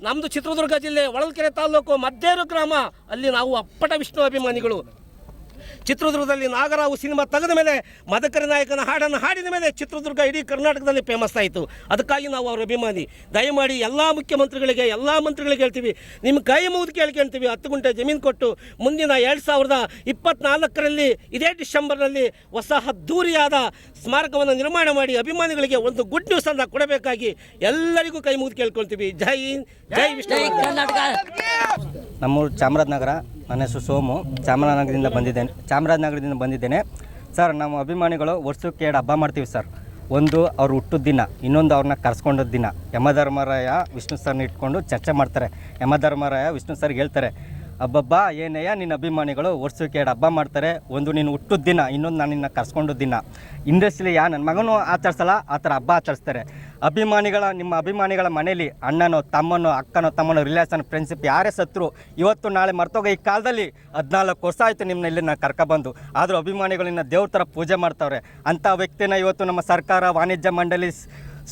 ನಮ್ದು ಚಿತ್ರದುರ್ಗ ಜಿಲ್ಲೆ ಹೊಳಲ್ಕೆರೆ ತಾಲೂಕು ಮದ್ದೇರು ಗ್ರಾಮ. ಅಲ್ಲಿ ನಾವು ಅಪ್ಪಟ ವಿಷ್ಣು ಅಭಿಮಾನಿಗಳು. ಚಿತ್ರದುರ್ಗದಲ್ಲಿ ನಾಗರಾವು ಸಿನಿಮಾ ತೆಗೆದ ಮೇಲೆ, ಮದಕರಿ ನಾಯಕನ ಹಾಡನ್ನು ಹಾಡಿದ ಮೇಲೆ ಚಿತ್ರದುರ್ಗ ಇಡೀ ಕರ್ನಾಟಕದಲ್ಲಿ ಫೇಮಸ್ ಆಯಿತು. ಅದಕ್ಕಾಗಿ ನಾವು ಅವ್ರ ಅಭಿಮಾನಿ. ದಯಮಾಡಿ ಎಲ್ಲ ಮುಖ್ಯಮಂತ್ರಿಗಳಿಗೆ, ಎಲ್ಲ ಮಂತ್ರಿಗಳಿಗೆ ಹೇಳ್ತೀವಿ, ನಿಮ್ಮ ಕೈ ಮುಗಿದು ಕೇಳ್ಕೊಳ್ತೀವಿ, 10 ಗುಂಟೆ ಜಮೀನು ಕೊಟ್ಟು ಮುಂದಿನ 2024ರಲ್ಲಿ ಇದೇ ಡಿಸೆಂಬರ್ನಲ್ಲಿ ಹೊಸ ಅದ್ದೂರಿಯಾದ ಸ್ಮಾರಕವನ್ನು ನಿರ್ಮಾಣ ಮಾಡಿ ಅಭಿಮಾನಿಗಳಿಗೆ ಒಂದು ಗುಡ್ ನ್ಯೂಸನ್ನು ಕೊಡಬೇಕಾಗಿ ಎಲ್ಲರಿಗೂ ಕೈ ಮುಗಿದು ಕೇಳ್ಕೊಳ್ತೀವಿ. ಜೈ ಹಿಂದ್, ಜೈ ವಿಷ್ಣು ಕರ್ನಾಟಕ. ನಮ್ಮೂರು ಚಾಮರಾಜನಗರ. ನನ್ನ ಹೆಸರು ಸೋಮು. ಚಾಮರಾಜನಗರದಿಂದ ಬಂದಿದ್ದೇನೆ ಸರ್. ನಮ್ಮ ಅಭಿಮಾನಿಗಳು ವರ್ಷಕ್ಕೆ 2 ಹಬ್ಬ ಮಾಡ್ತೀವಿ ಸರ್. ಒಂದು ಅವ್ರು ಹುಟ್ಟಿದ ದಿನ, ಇನ್ನೊಂದು ಅವ್ರನ್ನ ಕರ್ಸ್ಕೊಂಡ ದಿನ. ಯಮಧರ್ಮರಾಯ ವಿಷ್ಣು ಸರ್ನ ಇಟ್ಕೊಂಡು ಚರ್ಚೆ ಮಾಡ್ತಾರೆ. ಯಮಧರ್ಮರಾಯ ವಿಷ್ಣು ಸರ್ಗೆ ಹೇಳ್ತಾರೆ, ಹಬ್ಬಬ್ಬ ಏನಯ್ಯ ನಿನ್ನ ಅಭಿಮಾನಿಗಳು ವರ್ಷಕ್ಕೆ 2 ಹಬ್ಬ ಮಾಡ್ತಾರೆ. ಒಂದು ನೀನು ಹುಟ್ಟಿದ ದಿನ, ಇನ್ನೊಂದು ನಾನು ನಿನ್ನ ಕರ್ಸ್ಕೊಂಡು ದಿನ. ಇಂಡಸ್ಟ್ರಿಲಿ ನನ್ನ ಮಗನೂ ಆಚರಿಸಲ್ಲ, ಆ ಥರ ಹಬ್ಬ ಆಚರಿಸ್ತಾರೆ. ನಿಮ್ಮ ಅಭಿಮಾನಿಗಳ ಮನೇಲಿ ಅಣ್ಣನೋ ತಮ್ಮನೋ ಅಕ್ಕನೋ ತಮ್ಮನೋ ರಿಲೇಷನ್ ಫ್ರೆಂಡ್ಶಿಪ್ ಯಾರೇ ಸತ್ರು ಇವತ್ತು ನಾಳೆ ಮರ್ತೋಗ. ಈ ಕಾಲದಲ್ಲಿ 14 ವರ್ಷ ಆಯಿತು ನಿಮ್ಮನ್ನ ಇಲ್ಲಿ ನಾನು ಕರ್ಕೊಬಂದು, ಆದರೂ ಅಭಿಮಾನಿಗಳನ್ನ ದೇವ್ರ ಥರ ಪೂಜೆ ಮಾಡ್ತಾವ್ರೆ. ಅಂಥ ವ್ಯಕ್ತಿನ ಇವತ್ತು ನಮ್ಮ ಸರ್ಕಾರ, ವಾಣಿಜ್ಯ ಮಂಡಳಿ,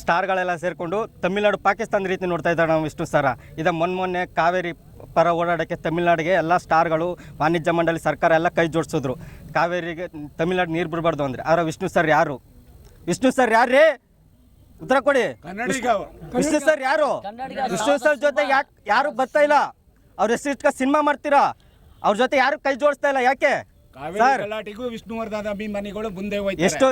ಸ್ಟಾರ್ಗಳೆಲ್ಲ ಸೇರಿಕೊಂಡು ತಮಿಳ್ನಾಡು, ಪಾಕಿಸ್ತಾನ ರೀತಿ ನೋಡ್ತಾ ಇದ್ದಾರೆ ನಾವು ವಿಷ್ಣು ಸರ. ಇದು ಮೊನ್ನೆ ಕಾವೇರಿ ಪರ ಓಡಾಡೋಕ್ಕೆ ತಮಿಳ್ನಾಡಿಗೆ ಎಲ್ಲ ಸ್ಟಾರ್ಗಳು, ವಾಣಿಜ್ಯ ಮಂಡಳಿ, ಸರ್ಕಾರ ಎಲ್ಲ ಕೈ ಜೋಡಿಸಿದ್ರು. ಕಾವೇರಿಗೆ ತಮಿಳ್ನಾಡು ನೀರು ಬಿಡಬಾರ್ದು ಅಂದರೆ. ಆದರೆ ವಿಷ್ಣು ಸರ್ ಯಾರು? ವಿಷ್ಣು ಸರ್ ಯಾರೇ? ಉತ್ತರ ಕೊಡಿ. ವಿಷ್ಣು ಸರ್ ಯಾರು? ವಿಷ್ಣು ಸರ್ ಜೊತೆ ಯಾರು ಬರ್ತಾ ಇಲ್ಲ? ಅವ್ರ ಹೆಸರು ಸಿನಿಮಾ ಮಾಡ್ತೀರಾ, ಅವ್ರ ಜೊತೆ ಯಾರು ಕೈ ಜೋಡಿಸ್ತಾ ಇಲ್ಲ. ಯಾಕೆ ಸರ್? ಗಲಾಟೆಗೂ ವಿಷ್ಣುವರ್ಧನ್ ಅಭಿಮಾನಿಗಳು ಮುಂದೆ ಎಷ್ಟೋ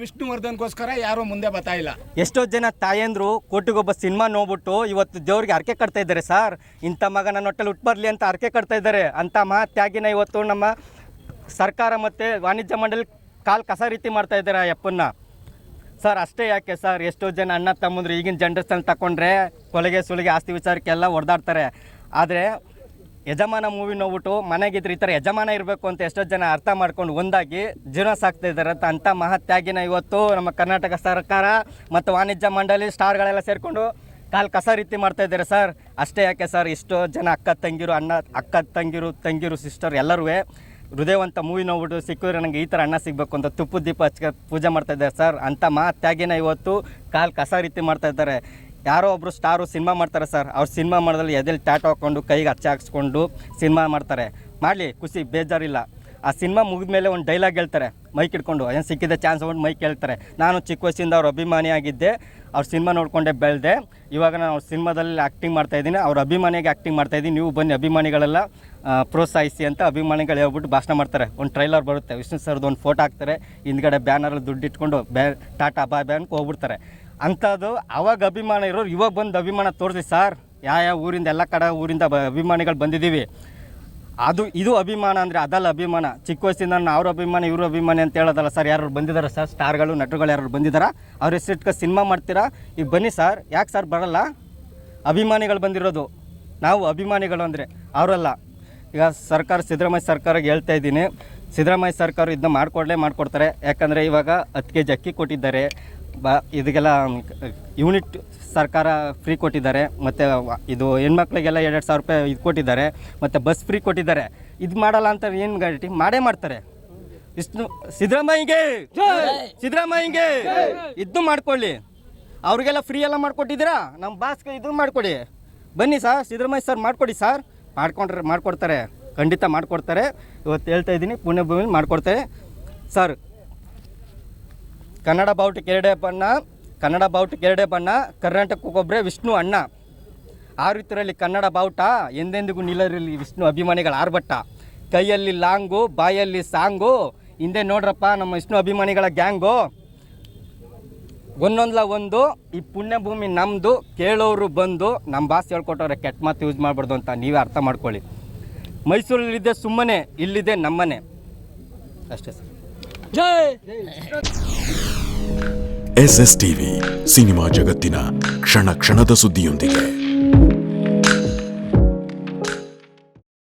ವಿಷ್ಣುವರ್ಧನ್ಗೋಸ್ಕರ ಯಾರು ಮುಂದೆ ಬರ್ತಾ ಇಲ್ಲ. ಎಷ್ಟೋ ಜನ ತಾಯಂದ್ರು ಕೋಟಿಗೊಬ್ಬ ಸಿನಿಮಾ ನೋಡ್ಬಿಟ್ಟು ಇವತ್ತು ದೇವ್ರಿಗೆ ಅರ್ಕೆ ಕಟ್ತಾ ಇದ್ದಾರೆ ಸರ್. ಇಂಥ ಮಗ ನನ್ನ ಹೊಟ್ಟೆಲಿ ಹುಟ್ಟು ಬರಲಿ ಅಂತ ಅರ್ಕೆ ಕಟ್ತಾ ಇದ್ದಾರೆ. ಅಂಥ ಮಹತ್ಯಾಗಿನ ಇವತ್ತು ನಮ್ಮ ಸರ್ಕಾರ ಮತ್ತು ವಾಣಿಜ್ಯ ಮಂಡಳಿ ಕಸ ರೀತಿ ಮಾಡ್ತಾ ಇದ್ದಾರೆ ಅಪ್ಪನ್ನ ಸರ್. ಅಷ್ಟೇ ಯಾಕೆ ಸರ್? ಎಷ್ಟೋ ಜನ ಅಣ್ಣ ತಮ್ಮಂದ್ರು ಈಗಿನ ಜನ್ರೇಷನ್ ತಗೊಂಡ್ರೆ ಕೊಲೆಗೆ ಸುಲಿಗೆ ಆಸ್ತಿ ವಿಚಾರಕ್ಕೆಲ್ಲ ಹೊಡೆದಾಡ್ತಾರೆ. ಆದರೆ ಯಜಮಾನ ಮೂವಿ ನೋಡ್ಬಿಟ್ಟು ಮನೆಗಿದ್ರೆ ಈ ಥರ ಯಜಮಾನ ಇರಬೇಕು ಅಂತ ಎಷ್ಟೋ ಜನ ಅರ್ಥ ಮಾಡ್ಕೊಂಡು ಒಂದಾಗಿ ಜೀವನ ಸಾಕ್ತಾ ಇದ್ದಾರೆ. ಅಂಥ ಮಹತ್ಯಾಗಿನ ಇವತ್ತು ನಮ್ಮ ಕರ್ನಾಟಕ ಸರ್ಕಾರ ಮತ್ತು ವಾಣಿಜ್ಯ ಮಂಡಳಿ ಸ್ಟಾರ್ಗಳೆಲ್ಲ ಸೇರಿಕೊಂಡು ಕಸ ರೀತಿ ಮಾಡ್ತಾ ಇದ್ದಾರೆ ಸರ್. ಅಷ್ಟೇ ಯಾಕೆ ಸರ್? ಎಷ್ಟೋ ಜನ ಅಕ್ಕ ತಂಗಿರು ಸಿಸ್ಟರ್ ಎಲ್ಲರೂ ಹೃದಯವಂತ ಮೂವಿ ನೋಡ್ಬಿಟ್ಟು ಸಿಕ್ಕಿದ್ರೆ ನನಗೆ ಈ ಥರ ಅಣ್ಣ ಸಿಗಬೇಕು ಅಂತ ತುಪ್ಪದ ದೀಪ ಹಚ್ಕ ಪೂಜೆ ಮಾಡ್ತಾ ಇದ್ದಾರೆ ಸರ್. ಅಂಥ ಮಹತ್ಯಾಗಿನ ಇವತ್ತು ಕಸ ರೀತಿ ಮಾಡ್ತಾ ಇದ್ದಾರೆ. ಯಾರೋ ಒಬ್ಬರು ಸ್ಟಾರು ಸಿನಿಮಾ ಮಾಡ್ತಾರೆ ಸರ್. ಅವ್ರು ಸಿನಿಮಾ ಮಾಡೋದ್ರಲ್ಲಿ ಎದೆಲ್ಲಿ ಟ್ಯಾಟೋ ಹಾಕ್ಕೊಂಡು ಕೈಗೆ ಹಚ್ಚ ಹಾಕ್ಸ್ಕೊಂಡು ಸಿನಿಮಾ ಮಾಡ್ತಾರೆ. ಮಾಡಲಿ, ಖುಷಿ, ಬೇಜಾರಿಲ್ಲ. ಆ ಸಿನಿಮಾ ಮುಗಿದ ಮೇಲೆ ಒಂದು ಡೈಲಾಗ್ ಹೇಳ್ತಾರೆ ಮೈಕ್ ಇಟ್ಕೊಂಡು, ಏನು ಸಿಕ್ಕಿದ ಚಾನ್ಸ್ ತೊಗೊಂಡು ಮೈಕ್ ಹೇಳ್ತಾರೆ. ನಾನು ಚಿಕ್ಕ ವಯಸ್ಸಿಂದ ಅವ್ರ ಅಭಿಮಾನಿಯಾಗಿದ್ದೆ, ಅವ್ರ ಸಿನಿಮಾ ನೋಡಿಕೊಂಡೇ ಬೆಳೆದೆ. ಇವಾಗ ನಾನು ಅವ್ರ ಸಿನಿಮಾದಲ್ಲಿ ಆ್ಯಕ್ಟಿಂಗ್ ಮಾಡ್ತಾಯಿದ್ದೀನಿ, ಅವ್ರ ಅಭಿಮಾನಿಯಾಗಿ ಆ್ಯಕ್ಟಿಂಗ್ ಮಾಡ್ತಾಯಿದ್ದೀನಿ. ನೀವು ಬನ್ನಿ ಅಭಿಮಾನಿಗಳೆಲ್ಲ ಪ್ರೋತ್ಸಾಹಿಸಿ ಅಂತ ಅಭಿಮಾನಿಗಳು ಹೇಳ್ಬಿಟ್ಟು ಭಾಷಣ ಮಾಡ್ತಾರೆ. ಒಂದು ಟ್ರೈಲರ್ ಬರುತ್ತೆ, ವಿಷ್ಣು ಸರ್ದು ಒಂದು ಫೋಟೋ ಹಾಕ್ತಾರೆ, ಹಿಂದ್ಗಡೆ ಬ್ಯಾನರಲ್ಲಿ ದುಡ್ಡು ಇಟ್ಕೊಂಡು ಟಾಟಾ ಬಾಯ್ ಬ್ಯಾನ್ಗೆ ಹೋಗ್ಬಿಡ್ತಾರೆ. ಅಂಥದ್ದು ಅವಾಗ ಅಭಿಮಾನ ಇರೋರು ಇವಾಗ ಬಂದು ಅಭಿಮಾನ ತೋರಿಸಿ ಸರ್. ಯಾವ ಊರಿಂದ ಎಲ್ಲ ಕಡೆ ಊರಿಂದ ಅಭಿಮಾನಿಗಳು ಬಂದಿದ್ದೀವಿ. ಇದು ಅಭಿಮಾನ ಅಂದರೆ ಅದಲ್ಲ ಅಭಿಮಾನ. ಚಿಕ್ಕ ವಯಸ್ಸಿಂದ ನಾನು ಅವ್ರ ಅಭಿಮಾನಿ ಇವರು ಅಭಿಮಾನಿ ಅಂತ ಹೇಳೋದಲ್ಲ ಸರ್. ಯಾರು ಬಂದಿದ್ದಾರೆ ಸರ್? ಸ್ಟಾರ್ಗಳು, ನಟರುಗಳು ಯಾರು ಬಂದಿದ್ದಾರಾ? ಅವ್ರ ಹೆಸರಿಟ್ಕೊ ಸಿನಿಮಾ ಮಾಡ್ತೀರಾ? ಈಗ ಬನ್ನಿ ಸರ್. ಯಾಕೆ ಸರ್ ಬರೋಲ್ಲ? ಅಭಿಮಾನಿಗಳು ಬಂದಿರೋದು. ನಾವು ಅಭಿಮಾನಿಗಳು ಅಂದರೆ ಅವರಲ್ಲ. ಈಗ ಸರ್ಕಾರ, ಸಿದ್ದರಾಮಯ್ಯ ಸರ್ಕಾರಕ್ಕೆ ಹೇಳ್ತಾ ಇದ್ದೀನಿ, ಸಿದ್ದರಾಮಯ್ಯ ಸರ್ಕಾರ ಇದನ್ನ ಮಾಡ್ಕೊಡ್ತಾರೆ. ಯಾಕಂದರೆ ಇವಾಗ 10 kg ಅಕ್ಕಿ ಕೊಟ್ಟಿದ್ದಾರೆ, ಇದಕ್ಕೆಲ್ಲ ಯೂನಿಟ್ ಸರ್ಕಾರ ಫ್ರೀ ಕೊಟ್ಟಿದ್ದಾರೆ, ಮತ್ತು ಇದು ಹೆಣ್ಮಕ್ಳಿಗೆಲ್ಲ 2,000 ರೂಪಾಯಿ ಇದು ಕೊಟ್ಟಿದ್ದಾರೆ, ಮತ್ತು ಬಸ್ ಫ್ರೀ ಕೊಟ್ಟಿದ್ದಾರೆ. ಇದು ಮಾಡಲ್ಲ ಅಂತ ಏನು ಗ್ಯಾರಂಟಿ? ಮಾಡೇ ಮಾಡ್ತಾರೆ. ಸಿದ್ದರಾಮಯ್ಯಗೆ ಇದು ಮಾಡ್ಕೊಳ್ಳಿ. ಅವ್ರಿಗೆಲ್ಲ ಫ್ರೀ ಎಲ್ಲ ಮಾಡಿಕೊಟ್ಟಿದ್ದೀರಾ, ನಮ್ಮ ಬಾಸ್ಗೆ ಇದು ಮಾಡಿಕೊಡಿ. ಬನ್ನಿ ಸರ್, ಸಿದ್ದರಾಮಯ್ಯ ಸರ್ ಮಾಡಿಕೊಡಿ ಸರ್. ಮಾಡಿಕೊಡ್ತಾರೆ, ಖಂಡಿತ ಮಾಡಿಕೊಡ್ತಾರೆ. ಇವತ್ತು ಹೇಳ್ತಾ ಇದ್ದೀನಿ, ಪುಣ್ಯಭೂಮಿ ಮಾಡಿಕೊಡ್ತಾರೆ ಸರ್. ಕನ್ನಡ ಬಾವುಟಕ್ಕೆ ಎರಡೇ ಬಣ್ಣ, ಕರ್ನಾಟಕಕ್ಕೊಬ್ಬರೇ ವಿಷ್ಣು ಅಣ್ಣ. ಆರುತ್ತರಲ್ಲಿ ಕನ್ನಡ ಬಾವುಟ, ಎಂದೆಂದಿಗೂ ನಿಲ್ಲರಲ್ಲಿ ವಿಷ್ಣು ಅಭಿಮಾನಿಗಳ ಆರ್ಭಟ. ಕೈಯಲ್ಲಿ ಲಾಂಗು, ಬಾಯಲ್ಲಿ ಸಾಂಗು, ಹಿಂದೆ ನೋಡ್ರಪ್ಪ ನಮ್ಮ ವಿಷ್ಣು ಅಭಿಮಾನಿಗಳ ಗ್ಯಾಂಗು. ಒಂದೊಂದ್ಲ ಒಂದು, ಈ ಪುಣ್ಯಭೂಮಿ ನಮ್ಮದು, ಕೇಳೋರು ಬಂದು ನಮ್ಮ ಬಾಸ್ ಹೇಳ್ಕೊಟ್ಟವ್ರೆ ಕೆಟ್ಟ ಮಾತು ಯೂಸ್ ಮಾಡಬಾರ್ದು ಅಂತ. ನೀವೇ ಅರ್ಥ ಮಾಡ್ಕೊಳ್ಳಿ. ಮೈಸೂರಲ್ಲಿದೆ ಸುಮ್ಮನೆ, ಇಲ್ಲಿದೆ ನಮ್ಮನೆ. ಅಷ್ಟೇ ಸರ್. SS ಟಿವಿ, ಸಿನಿಮಾ ಜಗತ್ತಿನ ಕ್ಷಣ ಕ್ಷಣದ ಸುದ್ದಿಯೊಂದಿಗೆ.